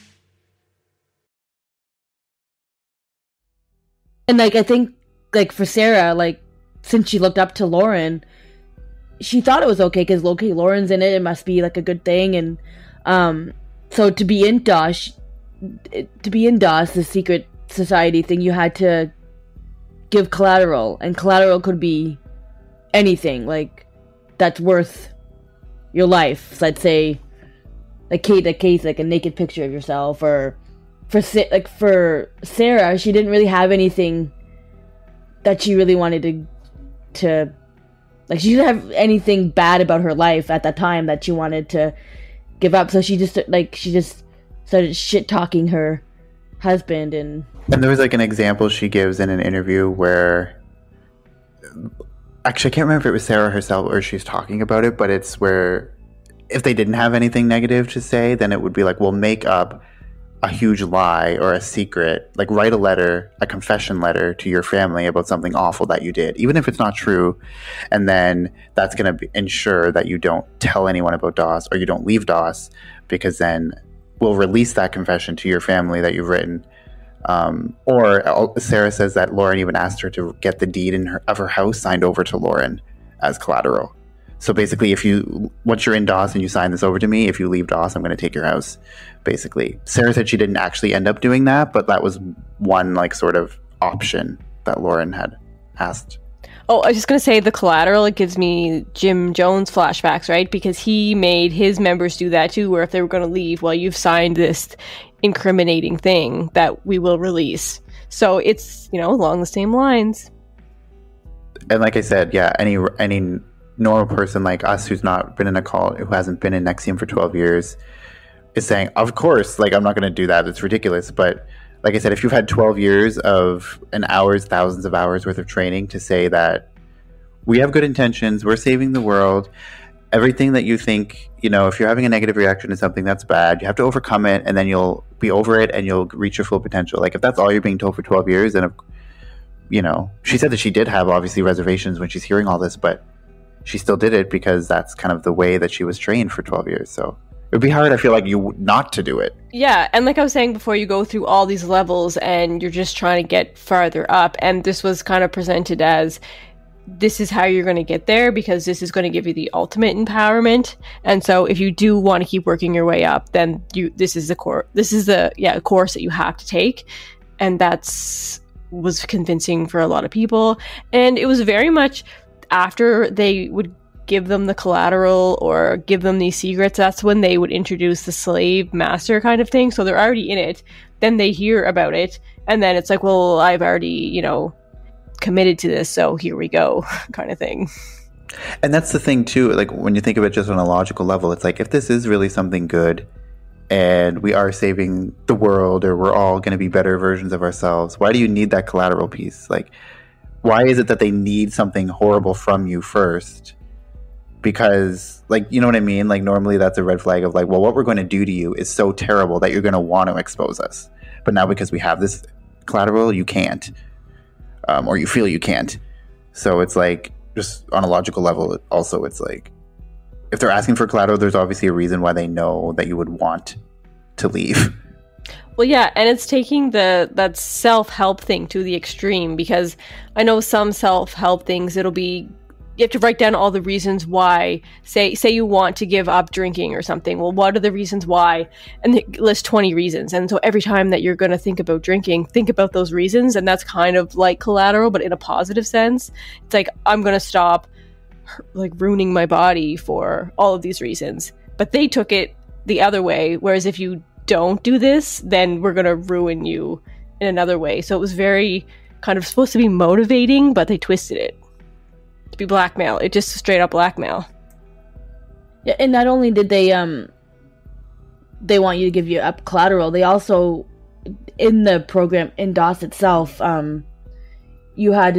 And like I think like for Sarah, like since she looked up to Lauren, she thought it was okay because Lauren's in it. It must be like a good thing, and so to be in DOS, the secret society thing, you had to give collateral, and collateral could be anything like that's worth your life. So I'd say like Kate, like a naked picture of yourself, or for Sarah, she didn't really have anything that she really wanted to like, she didn't have anything bad about her life at that time that she wanted to give up. So she just started shit talking her husband, and there was like an example she gives in an interview where, actually I can't remember if it was Sarah herself or she's talking about it, but it's where if they didn't have anything negative to say, then it would be like, we'll make up a huge lie or a secret, like write a letter, a confession letter to your family about something awful that you did, even if it's not true. And then that's going to ensure that you don't tell anyone about DOS, or you don't leave DOS, because then we'll release that confession to your family that you've written. Or Sarah says that Lauren even asked her to get the deed of her house signed over to Lauren as collateral. So basically, once you're in DOS and you sign this over to me, if you leave DOS, I'm going to take your house, basically. Sarah said she didn't actually end up doing that, but that was one like sort of option that Lauren had asked. Oh, I was just going to say the collateral, it gives me Jim Jones flashbacks, right? Because he made his members do that too, where if they were going to leave, well, you've signed this incriminating thing that we will release. So it's, along the same lines. And like I said, yeah, any normal person like us who's not been in a cult, who hasn't been in Nxivm for 12 years, is saying, of course, like, I'm not going to do that. It's ridiculous. But like I said, if you've had 12 years thousands of hours worth of training to say that we have good intentions, we're saving the world, everything that you think, if you're having a negative reaction to something that's bad, you have to overcome it, and then you'll be over it and you'll reach your full potential. Like, if that's all you're being told for 12 years, then, she said that she did have obviously reservations when she's hearing all this, but she still did it because that's kind of the way that she was trained for 12 years. So it would be hard, I feel like, you not to do it. Yeah, and like I was saying before, you go through all these levels and you're just trying to get farther up. And this was kind of presented as, this is how you're going to get there, because this is going to give you the ultimate empowerment. And so if you do want to keep working your way up, then this is the course that you have to take. And was convincing for a lot of people. And it was very much after they would give them the collateral or give them these secrets, that's when they would introduce the slave master kind of thing. So they're already in it, then they hear about it, and then it's like, well, I've already, committed to this, so here we go, kind of thing. And that's the thing too, like when you think of it just on a logical level, it's like if this is really something good and we are saving the world or we're all going to be better versions of ourselves, why do you need that collateral piece? Like, why is it that they need something horrible from you first? Because, like, you know what I mean? Like, normally that's a red flag of like, well, what we're going to do to you is so terrible that you're going to want to expose us. But now because we have this collateral, you can't. Or you feel you can't. So it's like, just on a logical level, also, it's like, if they're asking for collateral, there's obviously a reason why they know that you would want to leave. Well, yeah, and it's taking that self-help thing to the extreme, because I know some self-help things, it'll be, you have to write down all the reasons why. Say you want to give up drinking or something. Well, what are the reasons why? And they list 20 reasons. And so every time that you're going to think about drinking, think about those reasons. And that's kind of like collateral, but in a positive sense. It's like, I'm going to stop like ruining my body for all of these reasons. But they took it the other way. Whereas if you don't do this, then we're going to ruin you in another way. So it was very kind of supposed to be motivating, but they twisted it to be blackmail. It just straight up blackmail. Yeah, and not only did they want you to give you up collateral, they also, in the program, in DOS itself, you had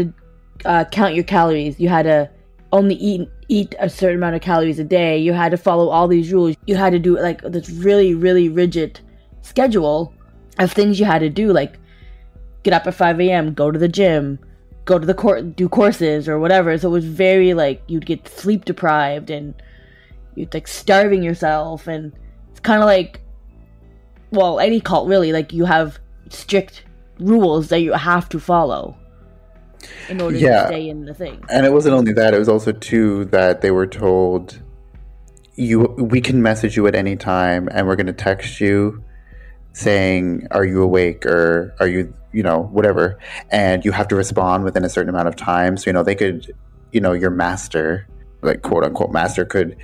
to count your calories. You had to only eat a certain amount of calories a day. You had to follow all these rules. You had to do like this really, really rigid schedule of things you had to do, like get up at 5 a.m., go to the gym, go to the do courses or whatever. So it was very like, you'd get sleep deprived and you'd like starving yourself. And it's kind of like, well, any cult really, like you have strict rules that you have to follow in order to stay in the thing. And it wasn't only that, it was also too that they were told, we can message you at any time and we're going to text you saying, are you awake, or are you, whatever, and you have to respond within a certain amount of time. So, they could, your master, like quote unquote master, could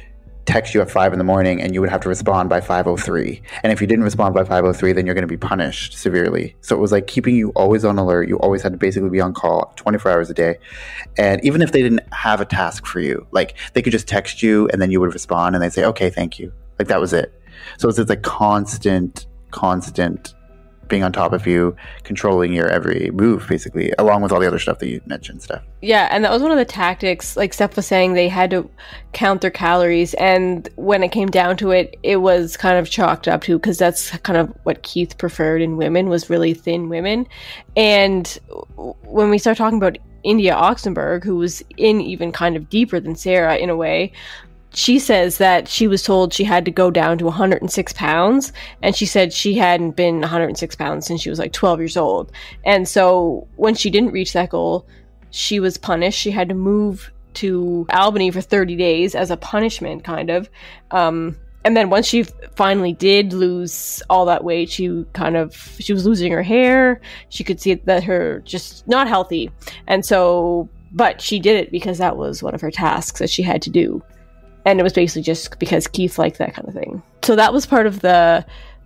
text you at 5 a.m. and you would have to respond by 5:03. And if you didn't respond by 5:03, then you're going to be punished severely. So it was like keeping you always on alert. You always had to basically be on call 24 hours a day. And even if they didn't have a task for you, like they could just text you and then you would respond and they'd say, okay, thank you. Like that was it. So it's like constant being on top of you, controlling your every move, basically, along with all the other stuff that you mentioned, Steph. Yeah, and that was one of the tactics, like Steph was saying, they had to count their calories, and when it came down to it, it was kind of chalked up to, because that's kind of what Keith preferred in women, was really thin women. And when we start talking about India Oxenberg, who was in even kind of deeper than Sarah in a way, she says that she was told she had to go down to 106 pounds, and she said she hadn't been 106 pounds since she was like 12 years old. And so when she didn't reach that goal, she was punished. She had to move to Albany for 30 days as a punishment, kind of. And then once she finally did lose all that weight, she was losing her hair. She could see that her just not healthy. And so, but she did it because that was one of her tasks that she had to do. And it was basically just because Keith liked that kind of thing. So that was part of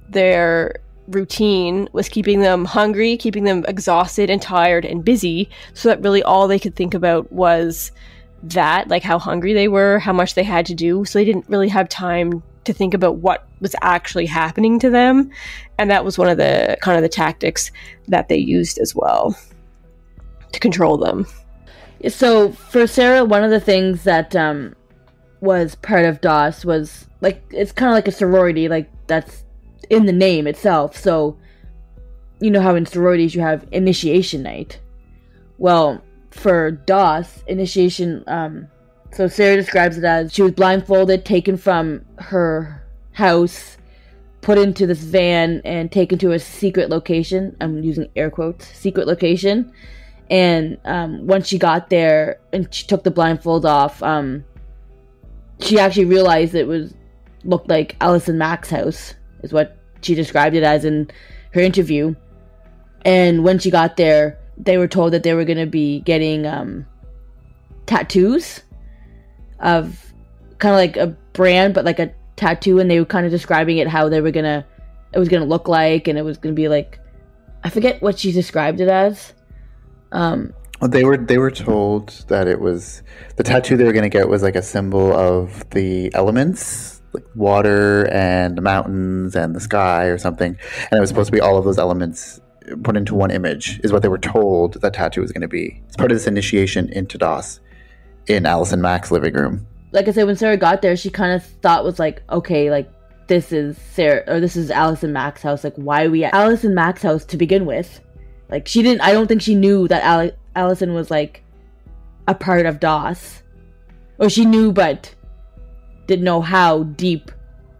their routine, was keeping them hungry, keeping them exhausted and tired and busy, so that really all they could think about was that, like how hungry they were, how much they had to do. So they didn't really have time to think about what was actually happening to them. And that was one of the kind of the tactics that they used as well to control them. So for Sarah, one of the things that was part of DOS was like, it's kind of like a sorority, like that's in the name itself. So you know how in sororities you have initiation night. Well, for DOS, initiation, so Sarah describes it as she was blindfolded, taken from her house, put into this van and taken to a secret location. I'm using air quotes, secret location. And once she got there and she took the blindfold off, she actually realized looked like Allison Mack's house, is what she described it as in her interview. And when she got there, they were told that they were going to be getting tattoos of kind of like a brand, but like a tattoo. And they were kind of describing it, how it was going to look like, and it was going to be like, I forget what she described it as. Well, they were told that it was the tattoo they were going to get was like a symbol of the elements, like water and the mountains and the sky or something, and it was supposed to be all of those elements put into one image. Is what they were told that tattoo was going to be. It's part of this initiation into DOS in Alice and Mac's living room. Like I said, when Sarah got there, she kind of thought was like, okay, like this is Sarah or this is Alice and Mac's house. Like, why are we at Alice and Mac's house to begin with? Like, she didn't. I don't think she knew that Allison was like a part of DOS, or she knew but didn't know how deep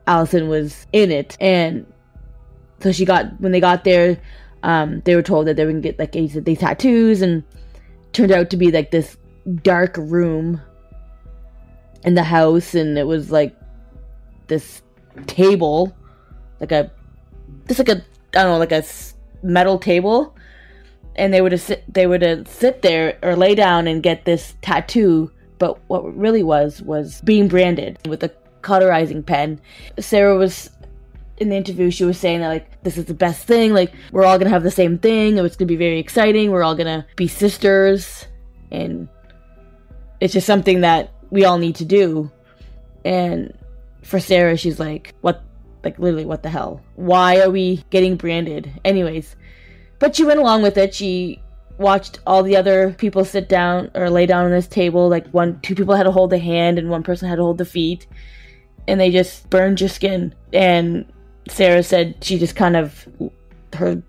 Allison was in it. And so when they got there, they were told that they were gonna get like these tattoos, and turned out to be like this dark room in the house, and it was like this table, like a metal table. And they would sit there or lay down and get this tattoo. But what it really was being branded with a cauterizing pen. Sarah was, in the interview, she was saying that, like, this is the best thing. Like, we're all going to have the same thing. It's going to be very exciting. We're all going to be sisters. And it's just something that we all need to do. And for Sarah, she's like, literally, what the hell? Why are we getting branded? Anyways. But she went along with it. She watched all the other people sit down or lay down on this table. Like two people had to hold the hand and one person had to hold the feet. And they just burned your skin. And Sarah said she just kind of, when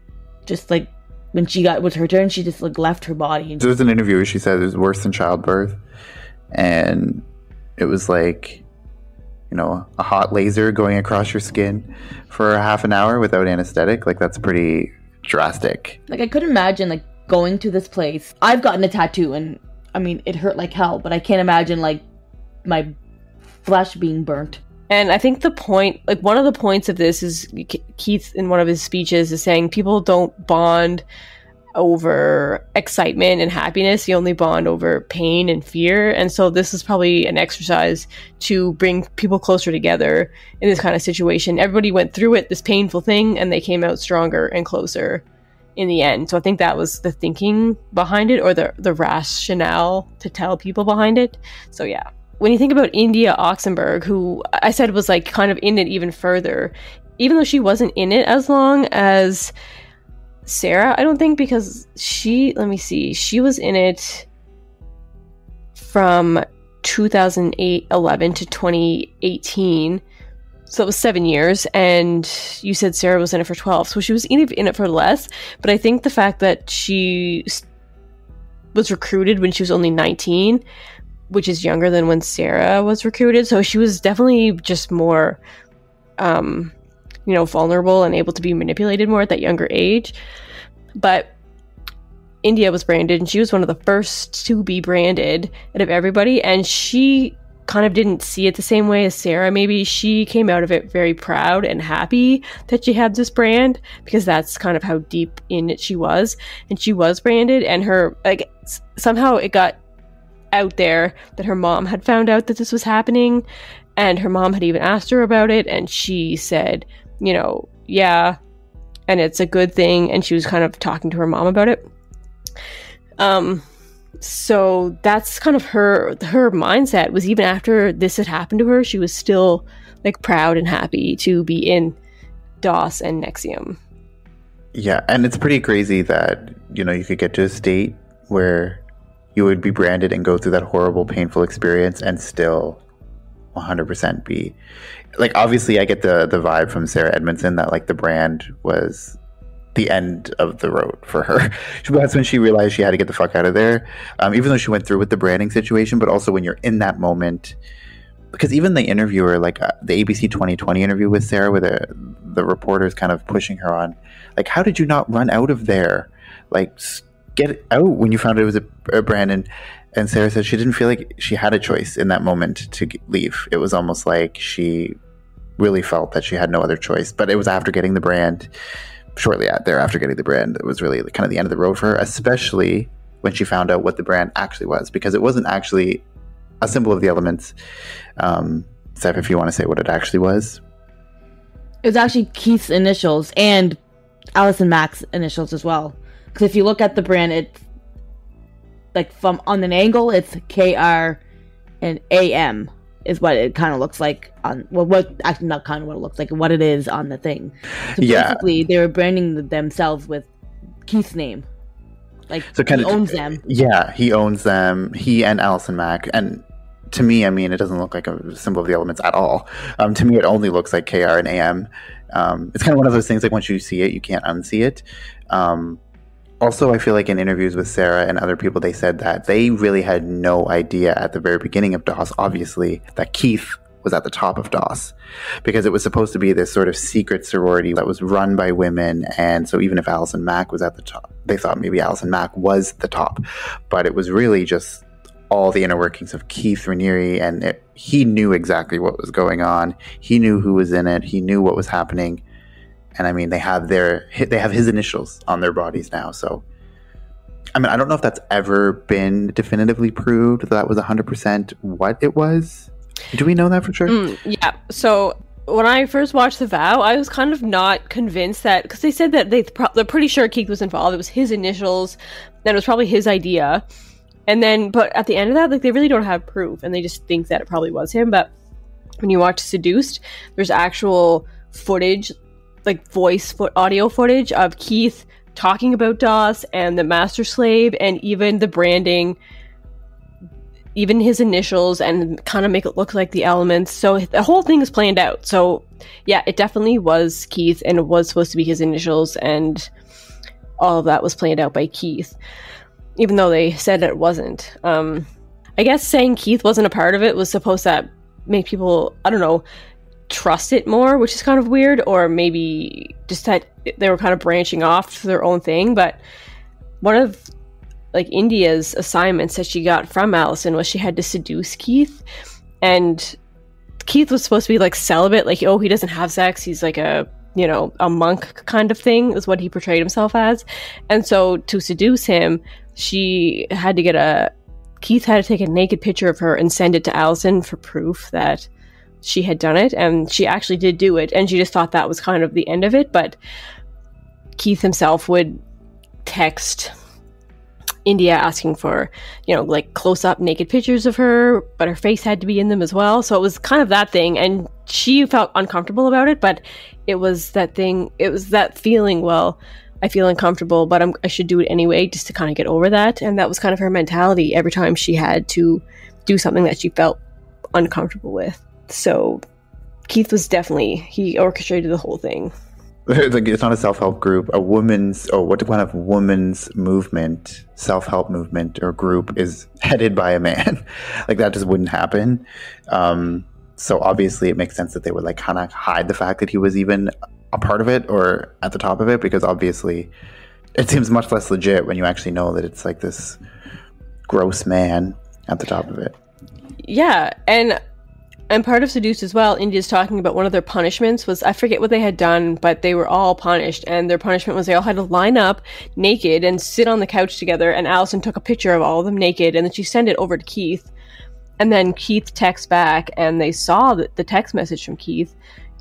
it was her turn, she just like left her body. There was an interview where she said it was worse than childbirth. And it was like, a hot laser going across your skin for half an hour without anesthetic. Like, that's pretty drastic. Like, I couldn't imagine like going to this place. I've gotten a tattoo, and I mean, it hurt like hell, but I can't imagine like my flesh being burnt. And I think one of the points of this is Keith in one of his speeches is saying people don't bond over excitement and happiness. You only bond over pain and fear. And so this is probably an exercise to bring people closer together in this kind of situation. Everybody went through it, this painful thing, and they came out stronger and closer in the end. So I think that was the thinking behind it, or the rationale to tell people behind it. So yeah. When you think about India Oxenberg, who I said was like kind of in it even further, even though she wasn't in it as long as Sarah, I don't think, because she was in it from 2011 to 2018, so it was 7 years, and you said Sarah was in it for 12, so she was in it for less. But I think the fact that she was recruited when she was only 19, which is younger than when Sarah was recruited, so she was definitely just more vulnerable and able to be manipulated more at that younger age. But India was branded, and she was one of the first to be branded out of everybody, and she kind of didn't see it the same way as Sarah. Maybe she came out of it very proud and happy that she had this brand, because that's kind of how deep in it she was. And she was branded, and her, like, somehow it got out there that her mom had found out that this was happening, and her mom had even asked her about it, and she said, yeah, and it's a good thing, and she was kind of talking to her mom about it. So that's kind of her mindset, was even after this had happened to her, she was still like proud and happy to be in DOS and Nxivm. Yeah, and it's pretty crazy that, you could get to a state where you would be branded and go through that horrible, painful experience and still 100% be... Like, obviously, I get the vibe from Sarah Edmondson that, like, the brand was the end of the road for her. That's when she realized she had to get the fuck out of there. Even though she went through with the branding situation, but also when you're in that moment... Because even the interviewer, like, the ABC 2020 interview with Sarah, where the reporter's kind of pushing her on, like, how did you not run out of there? Like, get out when you found out it was a brand. And Sarah said she didn't feel like she had a choice in that moment to leave. It was almost like she really felt that she had no other choice. But it was after getting the brand, shortly after getting the brand, it was really kind of the end of the road for her, especially when she found out what the brand actually was, because it wasn't actually a symbol of the elements. Steph, if you want to say what it actually was. It was actually Keith's initials and Alice and Mac's initials as well. Because if you look at the brand, like from on an angle, it's KR and AM is what it kind of looks like on what actually not kind of what it looks like, what it is on the thing. So basically, they were branding themselves with Keith's name. Like, so he owns them. Yeah, he owns them. He and Allison Mack. And to me, I mean, it doesn't look like a symbol of the elements at all. To me, it only looks like KR and AM. It's kind of one of those things, like once you see it, you can't unsee it. Also, I feel like in interviews with Sarah and other people, they said that they really had no idea at the very beginning of DOS, obviously, that Keith was at the top of DOS, because it was supposed to be this sort of secret sorority that was run by women. And so even if Allison Mack was at the top, they thought maybe Allison Mack was the top, but it was really just all the inner workings of Keith Raniere, and he knew exactly what was going on. He knew who was in it. He knew what was happening. And I mean, they have his initials on their bodies now. So, I mean, I don't know if that's ever been definitively proved that was 100% what it was. Do we know that for sure? Yeah. So when I first watched The Vow, I was kind of not convinced that, because they said that they're pretty sure Keith was involved. It was his initials, and it was probably his idea. And then, but at the end of that, like, they really don't have proof, and they just think that it probably was him. But when you watch Seduced, there's actual footage, like audio footage of Keith talking about DOS and the master slave, and even the branding, even his initials, and kind of make it look like the elements. So the whole thing is planned out. So yeah, it definitely was Keith, and it was supposed to be his initials, and all of that was planned out by Keith, even though they said it wasn't. I guess saying Keith wasn't a part of it was supposed to make people, I don't know, trust it more, which is kind of weird, or maybe just that they were kind of branching off to their own thing. But one of like India's assignments that she got from Allison was she had to seduce Keith, and Keith was supposed to be like celibate, like, oh, he doesn't have sex, he's like a monk kind of thing, is what he portrayed himself as. And so to seduce him, Keith had to take a naked picture of her and send it to Allison for proof that she had done it, and she actually did do it, and she just thought that was kind of the end of it. But Keith himself would text India asking for, like close-up naked pictures of her, but her face had to be in them as well. So it was kind of that thing, and she felt uncomfortable about it, but it was that thing, it was that feeling, well, I feel uncomfortable, but I should do it anyway, just to kind of get over that. And that was kind of her mentality every time she had to do something that she felt uncomfortable with. So Keith was he orchestrated the whole thing. It's not a self-help group. What kind of woman's movement, self-help movement or group is headed by a man? Like, that just wouldn't happen. So obviously it makes sense that they would like kind of hide the fact that he was even a part of it or at the top of it, because obviously it seems much less legit when you actually know that it's like this gross man at the top of it. Yeah, and part of Seduced as well, India's talking about one of their punishments was, I forget what they had done, but they were all punished, and their punishment was they all had to line up naked and sit on the couch together, and Allison took a picture of all of them naked, and then she sent it over to Keith, and then Keith texts back, and they saw the text message from Keith,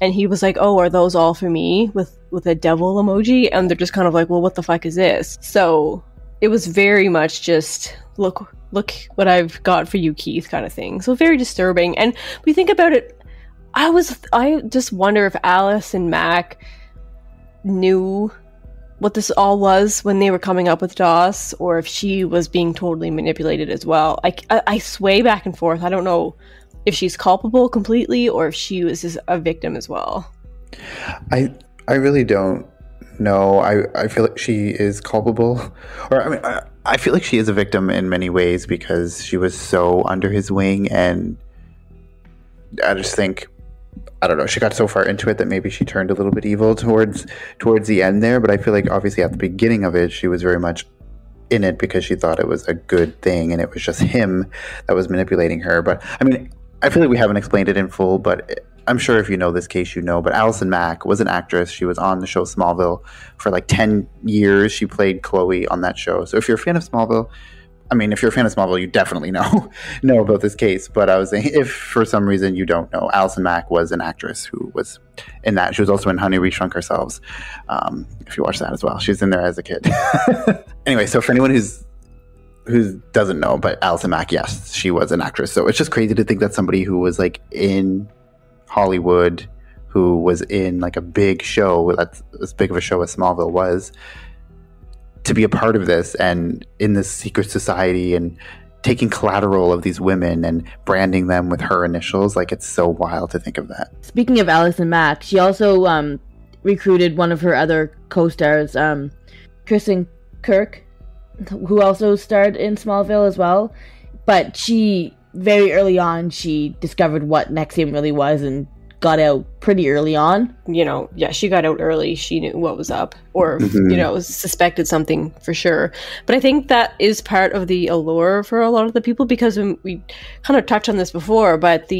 and he was like, oh, are those all for me, with a devil emoji? And they're just kind of like, well, what the fuck is this? So it was very much just, look what I've got for you, Keith, kind of thing. So very disturbing. And we think about it, I just wonder if Alice and Mac knew what this all was when they were coming up with DOS, or if she was being totally manipulated as well. I sway back and forth. I don't know if she's culpable completely, or if she was just a victim as well. I really don't know. I feel like she is culpable, or I mean, I feel like she is a victim in many ways, because she was so under his wing, and I just think, I don't know, she got so far into it that maybe she turned a little bit evil towards the end there. But I feel like obviously at the beginning of it, she was very much in it because she thought it was a good thing, and it was just him that was manipulating her. But I mean, I feel like we haven't explained it in full, but I'm sure if you know this case, you know. But Allison Mack was an actress. She was on the show Smallville for like 10 years. She played Chloe on that show. So if you're a fan of Smallville, you definitely know about this case. But I was saying, if for some reason you don't know, Allison Mack was an actress who was in that. She was also in Honey, We Shrunk Ourselves. If you watch that as well, she was in there as a kid. Anyway, so for anyone who's who doesn't know, but Allison Mack, yes, she was an actress. So it's just crazy to think that somebody who was like in Hollywood, who was in like a big show, that's as big of a show as Smallville was, to be a part of this and in this secret society and taking collateral of these women and branding them with her initials. Like, it's so wild to think of that. Speaking of Allison Mack, she also recruited one of her other co-stars, Kristen Kirk, who also starred in Smallville as well. But she, very early on, she discovered what Nxivm really was and got out pretty early on. You know, yeah, she got out early. She knew what was up, or, you know, suspected something for sure. But I think that is part of the allure for a lot of the people, because we kind of touched on this before, but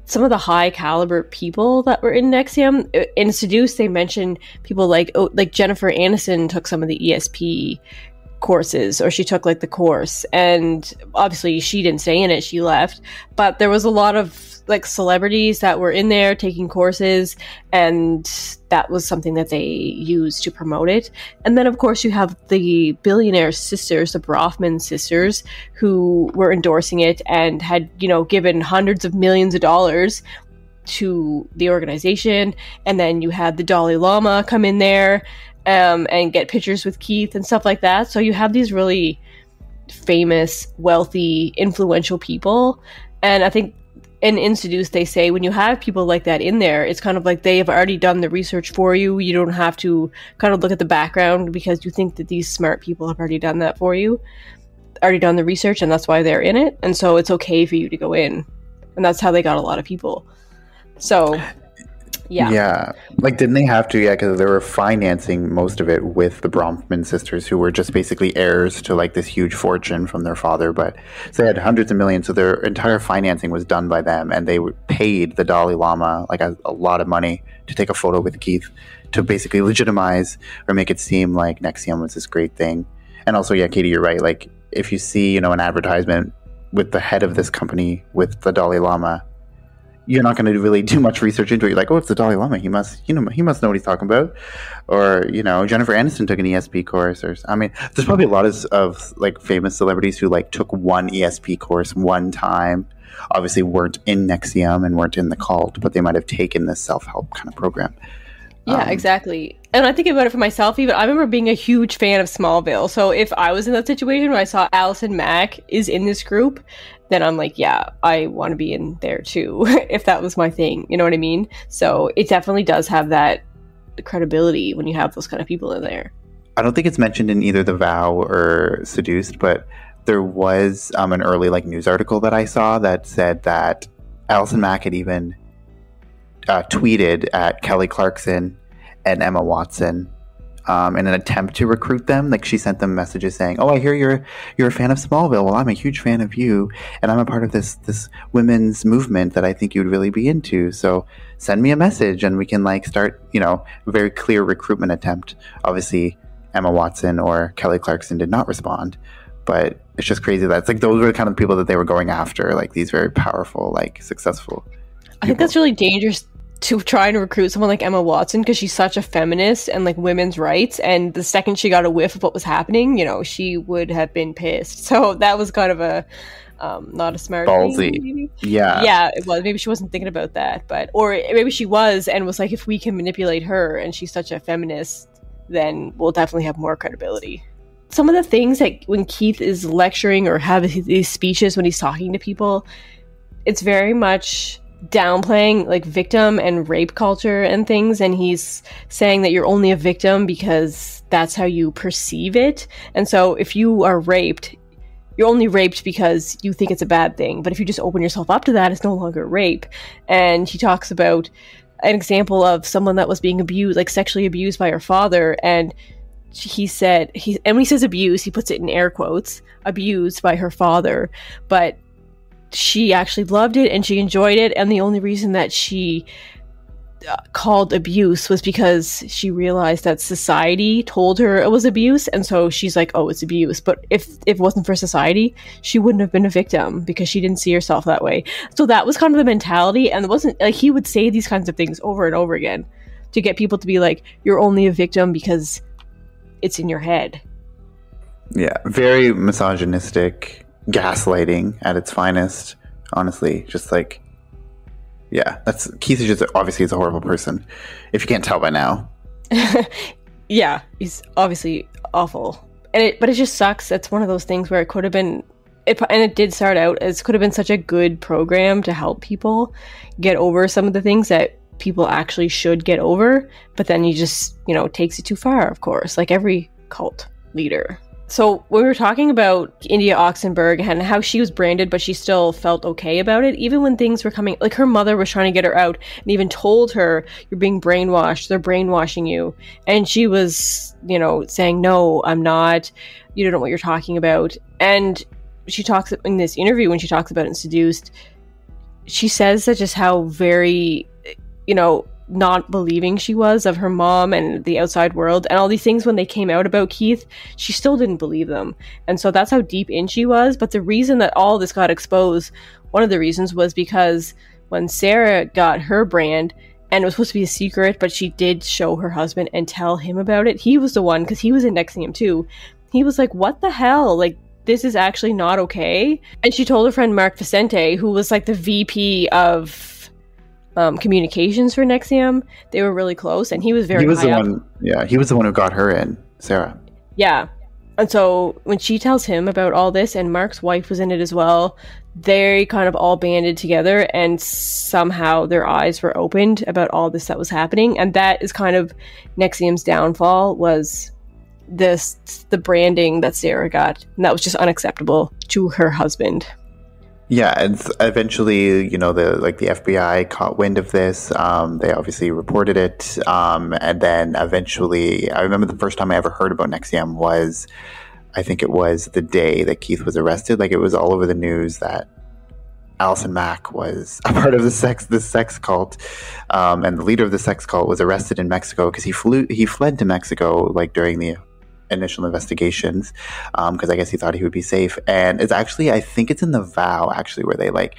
some of the high caliber people that were in Nxivm, in Seduce, they mentioned people like Jennifer Aniston took some of the ESP courses, or she took like the course, and obviously she didn't stay in it, she left, but there was a lot of like celebrities that were in there taking courses, and that was something that they used to promote it. And then of course you have the billionaire sisters, the Brofman sisters, who were endorsing it and had, you know, given hundreds of millions of dollars to the organization. And then you had the Dalai Lama come in there and get pictures with Keith and stuff like that. So you have these really famous, wealthy, influential people. And I think in Seduce, they say when you have people like that in there, it's kind of like they have already done the research for you. You don't have to kind of look at the background, because you think that these smart people have already done that for you, already done the research, and that's why they're in it. And so it's okay for you to go in. And that's how they got a lot of people. So... Yeah. Like, didn't they have to? Yeah, because they were financing most of it with the Bronfman sisters, who were just basically heirs to like this huge fortune from their father. But so they had hundreds of millions, so their entire financing was done by them, and they paid the Dalai Lama like a lot of money to take a photo with Keith, to basically legitimize or make it seem like Nxivm was this great thing. And also, yeah, Katie, you're right. Like, if you see, you know, an advertisement with the head of this company with the Dalai Lama, you're not going to really do much research into it. You're like, oh, it's the Dalai Lama. He must know what he's talking about. Or, you know, Jennifer Aniston took an ESP course. Or, I mean, there's probably a lot of like famous celebrities who like took one ESP course one time. Obviously, weren't in Nxivm and weren't in the cult, but they might have taken this self-help kind of program. Yeah, exactly. And I think about it for myself, even I remember being a huge fan of Smallville. So if I was in that situation where I saw Allison Mack is in this group, then I'm like, yeah, I want to be in there too, if that was my thing. You know what I mean? So it definitely does have that credibility when you have those kind of people in there. I don't think it's mentioned in either The Vow or Seduced, but there was an early like news article that I saw that said that Allison Mack had even tweeted at Kelly Clarkson and Emma Watson in an attempt to recruit them. Like, she sent them messages saying, oh, I hear you're a fan of Smallville. Well, I'm a huge fan of you, and I'm a part of this women's movement that I think you'd really be into. So send me a message and we can like start, you know, a very clear recruitment attempt. Obviously, Emma Watson or Kelly Clarkson did not respond, but it's just crazy that it's like those were the kind of people that they were going after, like these very powerful, like successful people. I think that's really dangerous to try and recruit someone like Emma Watson, because she's such a feminist and like women's rights, and the second she got a whiff of what was happening, you know, she would have been pissed. So that was kind of a not a smart ballsy thing, maybe. Yeah, it was. Maybe she wasn't thinking about that, but or maybe she was and was like, if we can manipulate her and she's such a feminist, then we'll definitely have more credibility. Some of the things that when Keith is lecturing or have these speeches when he's talking to people, it's very much downplaying like victim and rape culture and things, and he's saying that you're only a victim because that's how you perceive it. And so if you are raped, you're only raped because you think it's a bad thing, but if you just open yourself up to that, it's no longer rape. And he talks about an example of someone that was being abused, like sexually abused by her father, and he said and when he says abuse, he puts it in air quotes, abused by her father, but she actually loved it and she enjoyed it, and the only reason that she called abuse was because she realized that society told her it was abuse, and so she's like, oh, it's abuse. But if it wasn't for society, she wouldn't have been a victim because she didn't see herself that way. So that was kind of the mentality, and it wasn't like he would say these kinds of things over and over again to get people to be like, you're only a victim because it's in your head. Yeah, very misogynistic gaslighting at its finest. Honestly, just like, yeah, that's Keith is just obviously he's a horrible person. If you can't tell by now. Yeah, he's obviously awful, but it just sucks. It's one of those things where it could have been, and it did start out as could have been such a good program to help people get over some of the things that people actually should get over, but then you just, takes it too far, of course, like every cult leader. So we were talking about India Oxenberg and how she was branded, but she still felt okay about it, even when things were coming, like her mother was trying to get her out and even told her, you're being brainwashed, they're brainwashing you. And she was, saying, no, I'm not, you don't know what you're talking about. And she talks in this interview, when she talks about it in Seduced, she says that just how very, not believing she was of her mom and the outside world and all these things. When they came out about Keith, she still didn't believe them. And so that's how deep in she was. But the reason that all this got exposed, one of the reasons, was because when Sarah got her brand, and it was supposed to be a secret, but she did show her husband and tell him about it. He was the one, because he was in Nxivm too. He was like, what the hell? Like, this is actually not okay. And she told her friend Mark Vicente, who was like the VP of communications for Nxivm. They were really close, and he was very high up. Yeah, he was the one who got her in, Sarah. Yeah. And so when she tells him about all this, and Mark's wife was in it as well, they kind of all banded together, and somehow their eyes were opened about all this that was happening. And that is kind of Nxivm's downfall, was the branding that Sarah got. And that was just unacceptable to her husband. Yeah, and eventually, the FBI caught wind of this. They obviously reported it, and then eventually, I remember the first time I ever heard about Nxivm was, I think it was the day that Keith was arrested. Like, it was all over the news that Allison Mack was a part of this sex cult, and the leader of the sex cult was arrested in Mexico because he fled to Mexico like during the initial investigations, because I guess he thought he would be safe. And it's actually, I think it's in the vow actually, where they like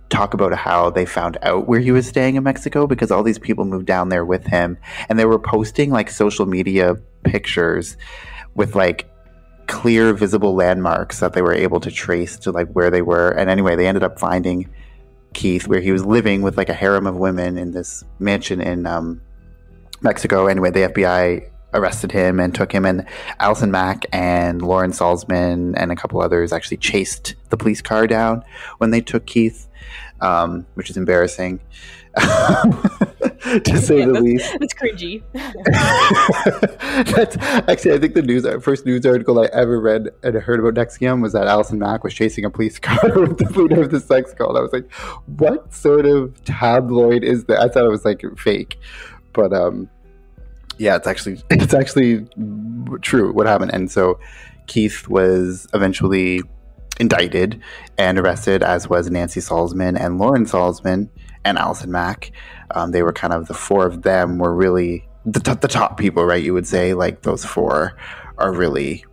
talk about how they found out where he was staying in Mexico, because all these people moved down there with him, and they were posting like social media pictures with like clear visible landmarks that they were able to trace to like where they were. And anyway, they ended up finding Keith where he was living with like a harem of women in this mansion in Mexico. Anyway, the FBI arrested him and took him, and Allison Mack and Lauren Salzman and a couple others actually chased the police car down when they took Keith, which is embarrassing to say the least. That's cringy. That's actually, I think the first news article I ever read and heard about Nxivm was that Allison Mack was chasing a police car with the leader of the sex cult. I was like, what sort of tabloid is that? I thought it was like fake, but yeah, it's actually true what happened. And so Keith was eventually indicted and arrested, as was Nancy Salzman and Lauren Salzman and Allison Mack. They were kind of, the four of them were really the top people, right? You would say, like, those four are really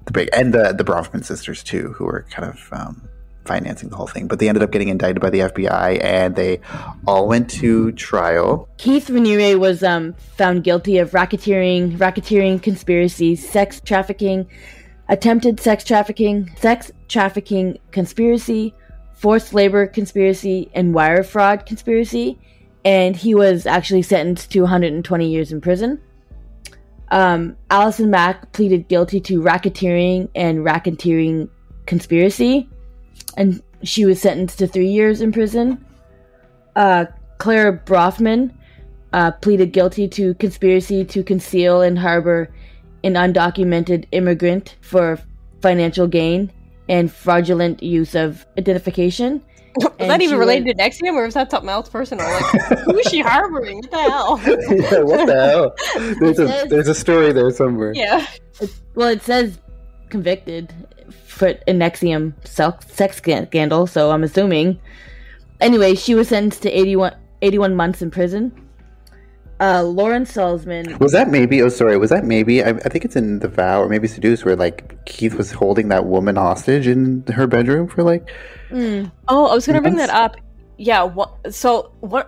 the big, and the Bronfman sisters too, who were kind of financing the whole thing. But they ended up getting indicted by the FBI, and they all went to trial. Keith Raniere was found guilty of racketeering, conspiracy, sex trafficking, attempted sex trafficking, conspiracy, forced labor conspiracy, and wire fraud conspiracy. And he was actually sentenced to 120 years in prison. Allison Mack pleaded guilty to racketeering and racketeering conspiracy, and she was sentenced to 3 years in prison. Claire Brofman pleaded guilty to conspiracy to conceal and harbor an undocumented immigrant for financial gain and fraudulent use of identification. Was that even related to Nxivm, or was that something else personal? Like, who is she harboring? What the hell? Yeah, what the hell? There's a story there somewhere. Yeah. It says convicted for an Nxivm sex scandal, so I'm assuming. Anyway, she was sentenced to 81 months in prison. Lauren Salzman. Was that maybe, I think it's in The Vow, or maybe Seduced, where like Keith was holding that woman hostage in her bedroom for like... Oh, I was going to bring that up. Yeah,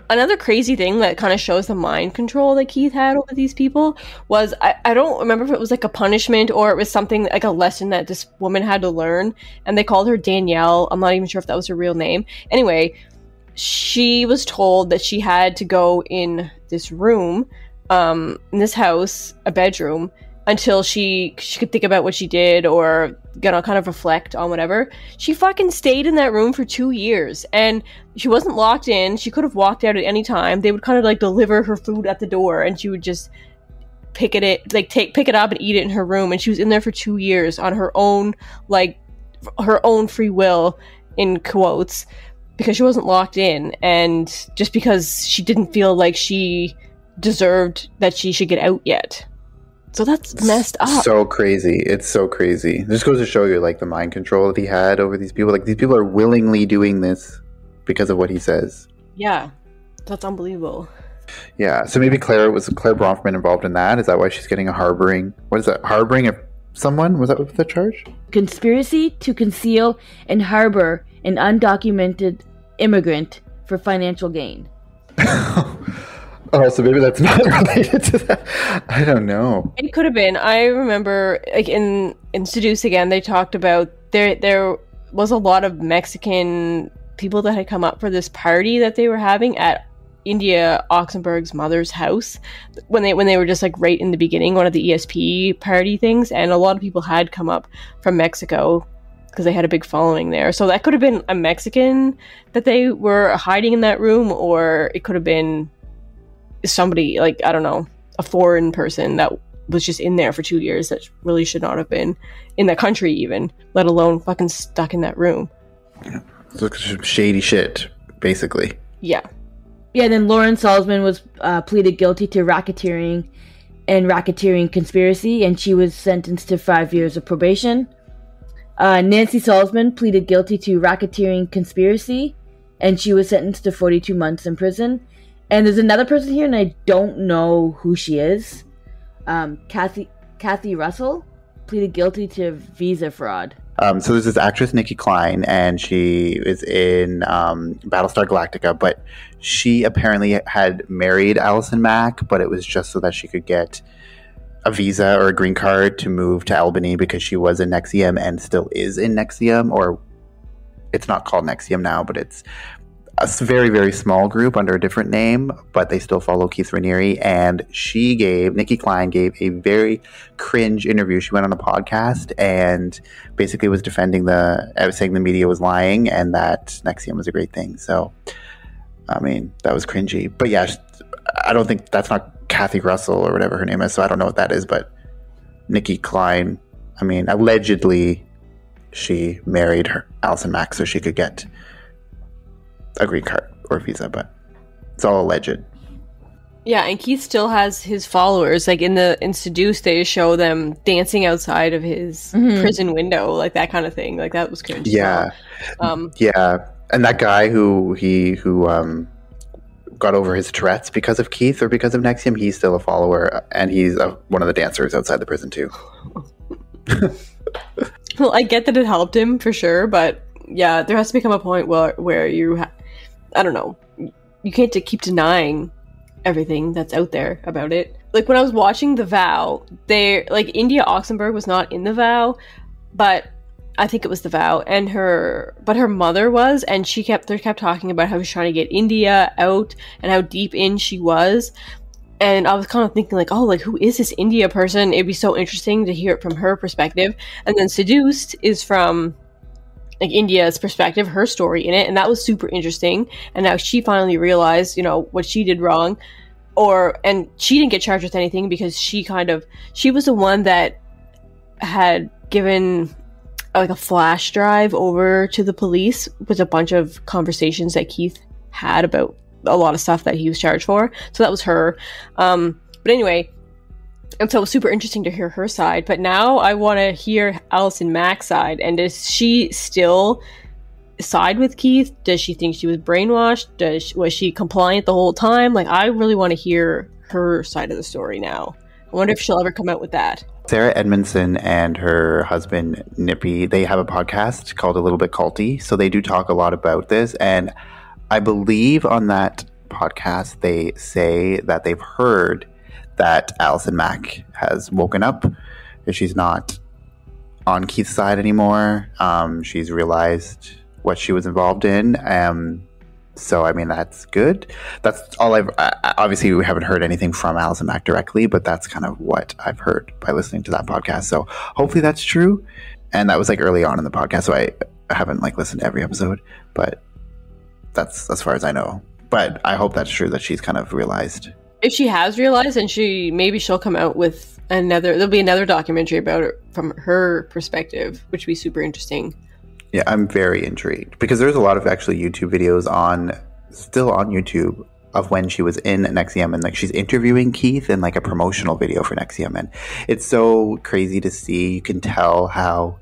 another crazy thing that kind of shows the mind control that Keith had over these people was, I don't remember if it was like a punishment or it was something like a lesson that this woman had to learn, and they called her Danielle. I'm not even sure if that was her real name. Anyway, she was told that she had to go in this room, in this house, a bedroom, until she could think about what she did or, you know, kind of reflect on whatever. She fucking stayed in that room for 2 years, and she wasn't locked in. She could have walked out at any time. They would kind of like deliver her food at the door, and she would just pick it up and eat it in her room. And she was in there for 2 years on her own, like her own free will, in quotes, because she wasn't locked in, and just because she didn't feel like she deserved that she should get out yet. So that's messed up. So crazy. It's so crazy. It just goes to show you, like, the mind control that he had over these people. Like, these people are willingly doing this because of what he says. Yeah. That's unbelievable. Yeah. So maybe Claire Bronfman involved in that? Is that why she's getting a harboring? What is that? Harboring someone? Was that the charge? Conspiracy to conceal and harbor an undocumented immigrant for financial gain. Oh, so maybe that's not related to that. I don't know. It could have been. I remember, like, in Seduce Again, they talked about there was a lot of Mexican people that had come up for this party that they were having at India Oxenberg's mother's house when they were just like right in the beginning, one of the ESP party things, and a lot of people had come up from Mexico because they had a big following there. So that could have been a Mexican that they were hiding in that room, or it could have been somebody, like, I don't know, a foreign person that was just in there for 2 years that really should not have been in the country even, let alone fucking stuck in that room. Yeah. So some shady shit, basically. Yeah. Yeah, then Lauren Salzman was pleaded guilty to racketeering and racketeering conspiracy, and she was sentenced to 5 years of probation. Nancy Salzman pleaded guilty to racketeering conspiracy, and she was sentenced to 42 months in prison. And there's another person here, and I don't know who she is. Kathy Russell pleaded guilty to visa fraud. So there's this actress, Nikki Klein, and she is in Battlestar Galactica, but she apparently had married Allison Mack, but it was just so that she could get a visa or a green card to move to Albany because she was in Nxivm and still is in Nxivm, or it's not called Nxivm now, but it's a very, very small group under a different name, but they still follow Keith Raniere. And Nikki Klein gave a very cringe interview. She went on a podcast and basically was defending saying the media was lying and that Nxivm was a great thing. So, I mean, that was cringy. But yeah, I don't think that's not Kathy Russell or whatever her name is. So I don't know what that is, but Nikki Klein, I mean, allegedly she married Allison Mack so she could get a green card or visa, but it's all alleged. Yeah, and Keith still has his followers. Like in Seduce, they show them dancing outside of his prison window, like that kind of thing. Like that was cringe. Yeah, yeah. And that guy who got over his Tourette's because of Keith or because of Nxivm, he's still a follower, and he's one of the dancers outside the prison too. Well, I get that it helped him for sure, but yeah, there has to become a point where you I don't know, you can't keep denying everything that's out there about it. Like when I was watching The Vow, India Oxenberg was not in The Vow, but I think it was The Vow, and her mother was, and they kept talking about how she was trying to get India out and how deep in she was. And I was kind of thinking like, oh, like who is this India person? It'd be so interesting to hear it from her perspective. And then Seduced is from like India's perspective, her story in it, and that was super interesting. And now she finally realized, you know, what she did wrong, and she didn't get charged with anything because she was the one that had given like a flash drive over to the police with a bunch of conversations that Keith had about a lot of stuff that he was charged for. So that was her. But anyway, and so it was super interesting to hear her side, but now I want to hear Allison Mack's side. And does she still side with Keith? Does she think she was brainwashed? Was she compliant the whole time? Like, I really want to hear her side of the story now. I wonder if she'll ever come out with that. Sarah Edmondson and her husband, Nippy, they have a podcast called A Little Bit Culty. So they do talk a lot about this. And I believe on that podcast they say that they've heard that Alison Mack has woken up, that she's not on Keith's side anymore. She's realized what she was involved in. So, I mean, that's good. That's all obviously, we haven't heard anything from Alison Mack directly, but that's kind of what I've heard by listening to that podcast. So hopefully that's true. And that was like early on in the podcast. So I haven't like listened to every episode, but that's as far as I know. But I hope that's true, that she's kind of realized. If she has realized, and she'll come out with there'll be another documentary about it from her perspective, which would be super interesting. Yeah, I'm very intrigued because there's a lot of actually YouTube videos still on YouTube of when she was in Nxivm, and like she's interviewing Keith in like a promotional video for Nxivm, and it's so crazy to see. You can tell how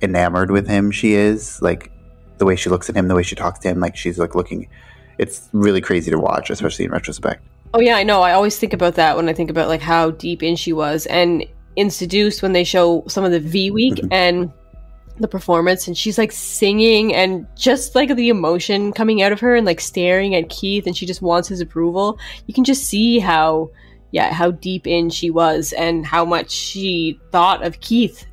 enamored with him she is, like the way she looks at him, the way she talks to him, like she's like looking. It's really crazy to watch, especially in retrospect. Oh yeah, I know. I always think about that when I think about like how deep in she was, and in Seduced when they show some of the V Week and the performance, and she's like singing and just like the emotion coming out of her and like staring at Keith, and she just wants his approval. You can just see how deep in she was and how much she thought of Keith,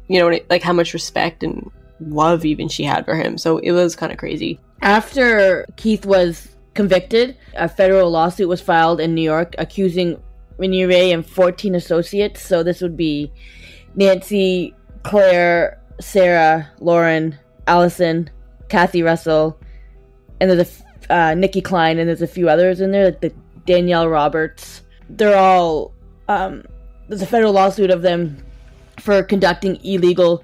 you know, like how much respect and love even she had for him. So it was kind of crazy. After Keith was convicted, a federal lawsuit was filed in New York accusing Raniere and 14 associates. So this would be Nancy, Claire, Sarah, Lauren, Allison, Kathy Russell, and there's Nikki Klein, and there's a few others in there, like the Danielle Roberts. They're all there's a federal lawsuit of them for conducting illegal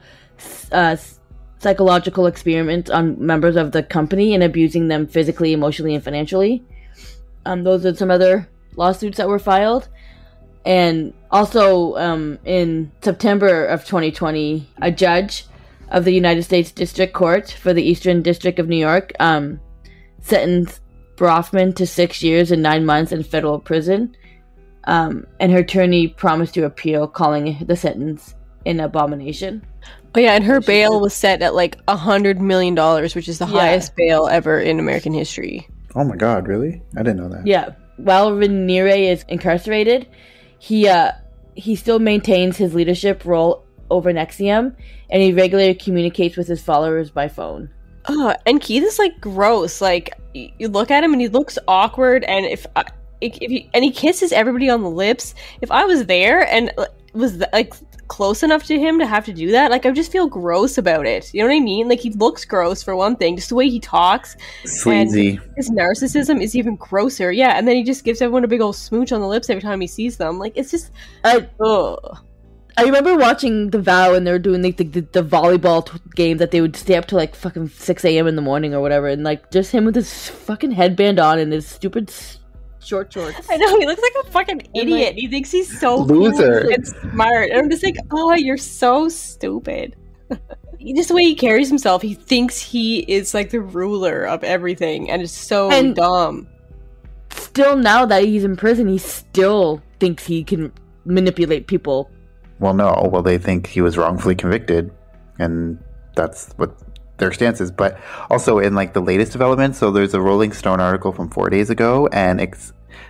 psychological experiments on members of the company and abusing them physically, emotionally, and financially. Those are some other lawsuits that were filed. And also, in September of 2020, a judge of the United States District Court for the Eastern District of New York sentenced Brofman to 6 years and 9 months in federal prison. And her attorney promised to appeal, calling the sentence an abomination. Oh yeah, and her bail was set at like $100 million, which is the highest bail ever in American history. Oh my God, really? I didn't know that. Yeah. While Raniere is incarcerated, he still maintains his leadership role over Nxivm, and he regularly communicates with his followers by phone. Oh, and Keith is like gross. Like you look at him and he looks awkward, and if he kisses everybody on the lips. If I was there and was like close enough to him to have to do that, like I would just feel gross about it. You know what I mean? Like he looks gross for one thing, just the way he talks. Sleazy. And his narcissism is even grosser. Yeah, and then he just gives everyone a big old smooch on the lips every time he sees them. Like it's just, I remember watching The Vow, and they were doing like the volleyball game that they would stay up to like fucking 6 a.m. in the morning or whatever, and like just him with his fucking headband on and his stupid short shorts. I know, he looks like a fucking idiot. Like, he thinks he's so loser cool and smart. And I'm just like, oh, you're so stupid. Just the way he carries himself, he thinks he is like the ruler of everything, and it's so dumb. Still, now that he's in prison, he still thinks he can manipulate people. Well, no. Well, they think he was wrongfully convicted, and that's what their stance is. But also in like the latest developments, so there's a Rolling Stone article from 4 days ago, and it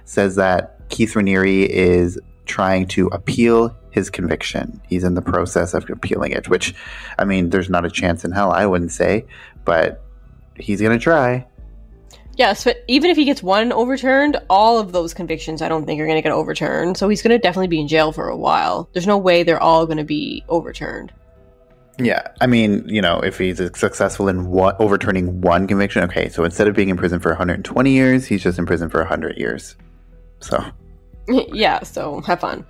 says that Keith Raniere is trying to appeal his conviction. He's in the process of appealing it, which, I mean, there's not a chance in hell, I wouldn't say, but he's going to try. Yes, but even if he gets one overturned, all of those convictions I don't think are going to get overturned. So he's going to definitely be in jail for a while. There's no way they're all going to be overturned. Yeah, I mean, you know, if he's successful in overturning one conviction, okay, so instead of being in prison for 120 years, he's just in prison for 100 years. So. Yeah, so have fun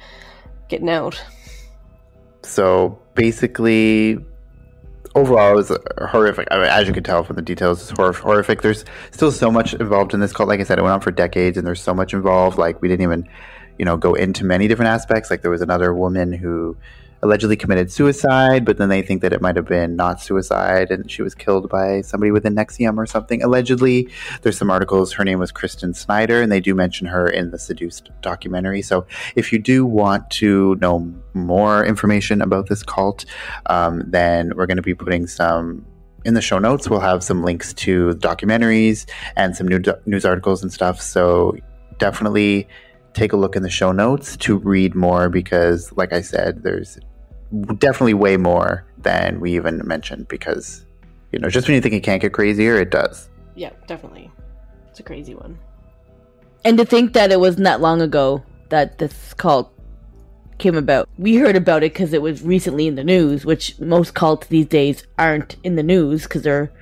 getting out. So basically, overall, it was horrific. I mean, as you can tell from the details, it's horrific. There's still so much involved in this cult. Like I said, it went on for decades, and there's so much involved. Like, we didn't even, go into many different aspects. Like, there was another woman who allegedly committed suicide, but then they think that it might have been not suicide, and she was killed by somebody within Nxivm or something. Allegedly, there's some articles. Her name was Kristen Snyder, and they do mention her in the Seduced documentary. So if you do want to know more information about this cult, then we're going to be putting some in the show notes, we'll have some links to documentaries and some news articles and stuff. So definitely take a look in the show notes to read more, because like I said, there's definitely way more than we even mentioned, because, you know, just when you think it can't get crazier, it does. Yeah, definitely. It's a crazy one. And to think that it wasn't that long ago that this cult came about. We heard about it because it was recently in the news, which most cults these days aren't in the news because they're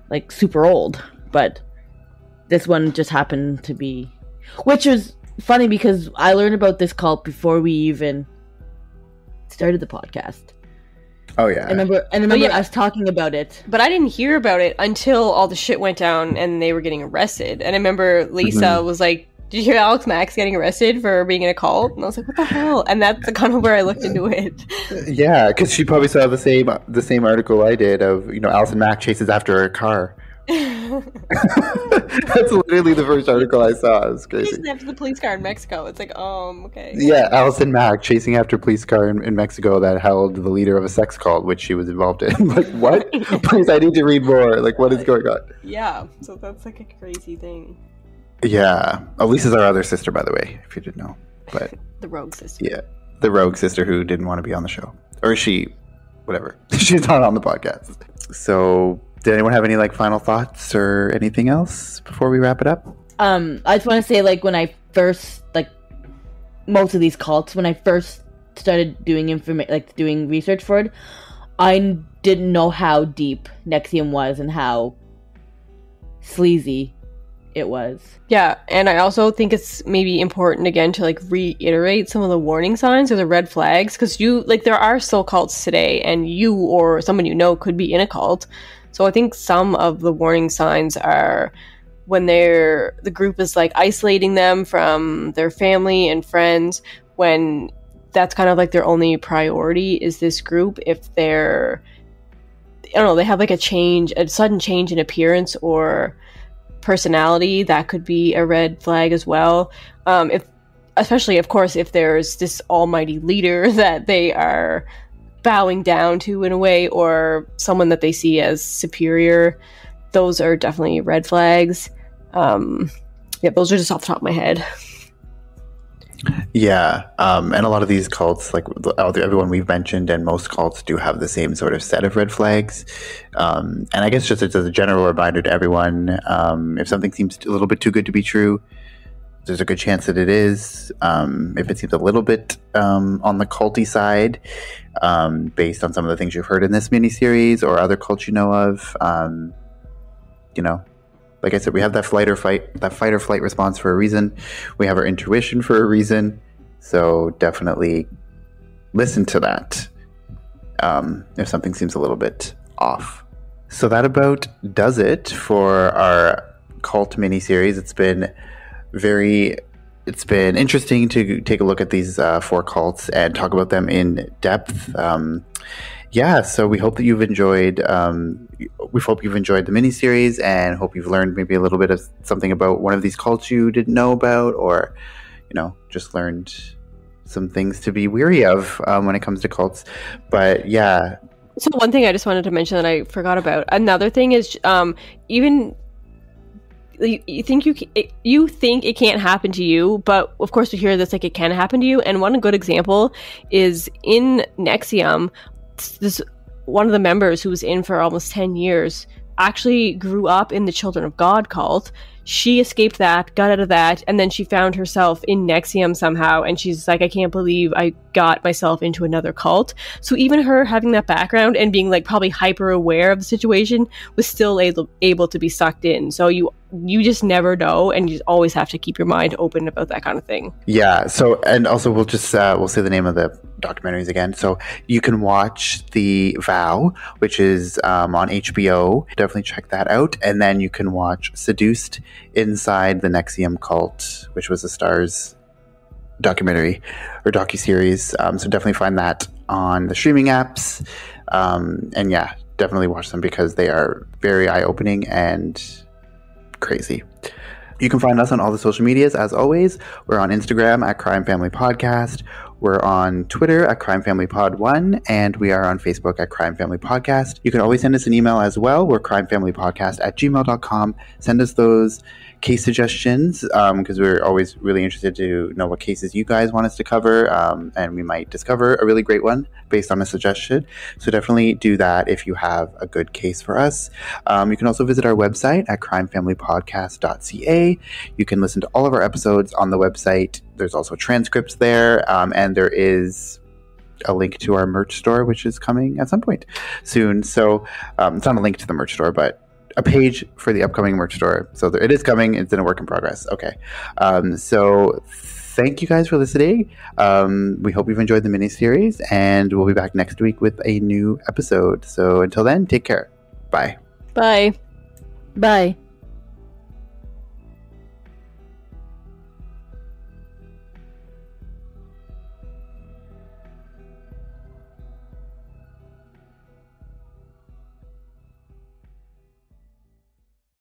like super old. But this one just happened to be, which was funny because I learned about this cult before we even started the podcast. Oh yeah. I remember us talking about it. But I didn't hear about it until all the shit went down and they were getting arrested. And I remember Lisa was like, "Did you hear Alex Max getting arrested for being in a cult?" And I was like, "What the hell?" And that's kind of where I looked into it. Yeah, because she probably saw the same article I did of, you know, Alison Mack chases after a car. That's literally the first article I saw. It was crazy. Chasing after the police car in Mexico. It's like, okay. Yeah, Alison Mack chasing after a police car in Mexico that held the leader of a sex cult, which she was involved in. Like, what? Please, I need to read more. Like, what is going on? Yeah, so that's like a crazy thing. Yeah. Lisa's our other sister, by the way, if you didn't know. But the rogue sister. Yeah, the rogue sister who didn't want to be on the show. Or whatever. She's not on the podcast. So, did anyone have any like final thoughts or anything else before we wrap it up? I just want to say, like, when I first, like, most of these cults, when I first started doing doing research for it, I didn't know how deep Nxivm was and how sleazy it was. Yeah, and I also think it's maybe important again to like reiterate some of the warning signs or the red flags, because there are still cults today, and you or someone you know could be in a cult. So I think some of the warning signs are when the group is like isolating them from their family and friends, when that's kind of like their only priority is this group. If they're, I don't know, they have like a sudden change in appearance or personality, that could be a red flag as well. Especially, of course, if there's this almighty leader that they are bowing down to in a way, or someone that they see as superior, those are definitely red flags. Those are just off the top of my head. Yeah, and a lot of these cults, like everyone we've mentioned, and most cults do have the same sort of set of red flags. And I guess just as a general reminder to everyone, if something seems a little bit too good to be true, there's a good chance that it is. If it seems a little bit on the culty side, based on some of the things you've heard in this miniseries or other cults you know of, you know, like I said, we have that fight or flight response for a reason. We have our intuition for a reason. So definitely listen to that if something seems a little bit off. So that about does it for our cult miniseries. It's been interesting to take a look at these 4 cults and talk about them in depth. So we hope that you've enjoyed. We hope you've enjoyed the miniseries, and hope you've learned maybe a little bit of something about one of these cults you didn't know about, or just learned some things to be weary of when it comes to cults. But yeah. So one thing I just wanted to mention that I forgot about. Another thing is even. You think it can't happen to you, but of course we hear this like it can happen to you. And one good example is in Nxivm. This one of the members who was in for almost 10 years actually grew up in the Children of God cult. She escaped that, got out of that, and then she found herself in Nxivm somehow, and she's like, I can't believe I got myself into another cult. So even her having that background and being like probably hyper aware of the situation was still able to be sucked in. So you just never know, and you always have to keep your mind open about that kind of thing. Yeah. So, and also we'll just we'll say the name of the documentaries again. So you can watch The Vow, which is on HBO. Definitely check that out. And then you can watch Seduced Inside the Nxivm Cult, which was a Starz documentary or docuseries. So definitely find that on the streaming apps. And yeah, definitely watch them because they are very eye-opening and crazy. You can find us on all the social medias as always. We're on Instagram at Crime Family Podcast. We're on Twitter at Crime Family Pod 1, and we are on Facebook at Crime Family Podcast. You can always send us an email as well. We're crimefamilypodcast@gmail.com. Send us those case suggestions, because we're always really interested to know what cases you guys want us to cover, and we might discover a really great one based on a suggestion. So definitely do that if you have a good case for us. You can also visit our website at crimefamilypodcast.ca. You can listen to all of our episodes on the website. There's also transcripts there, and there is a link to our merch store, which is coming at some point soon. So it's not a link to the merch store, but a page for the upcoming merch store. So it is coming. It's in a work in progress. Okay. So thank you guys for listening. We hope you've enjoyed the miniseries, and we'll be back next week with a new episode. So until then, take care. Bye. Bye. Bye.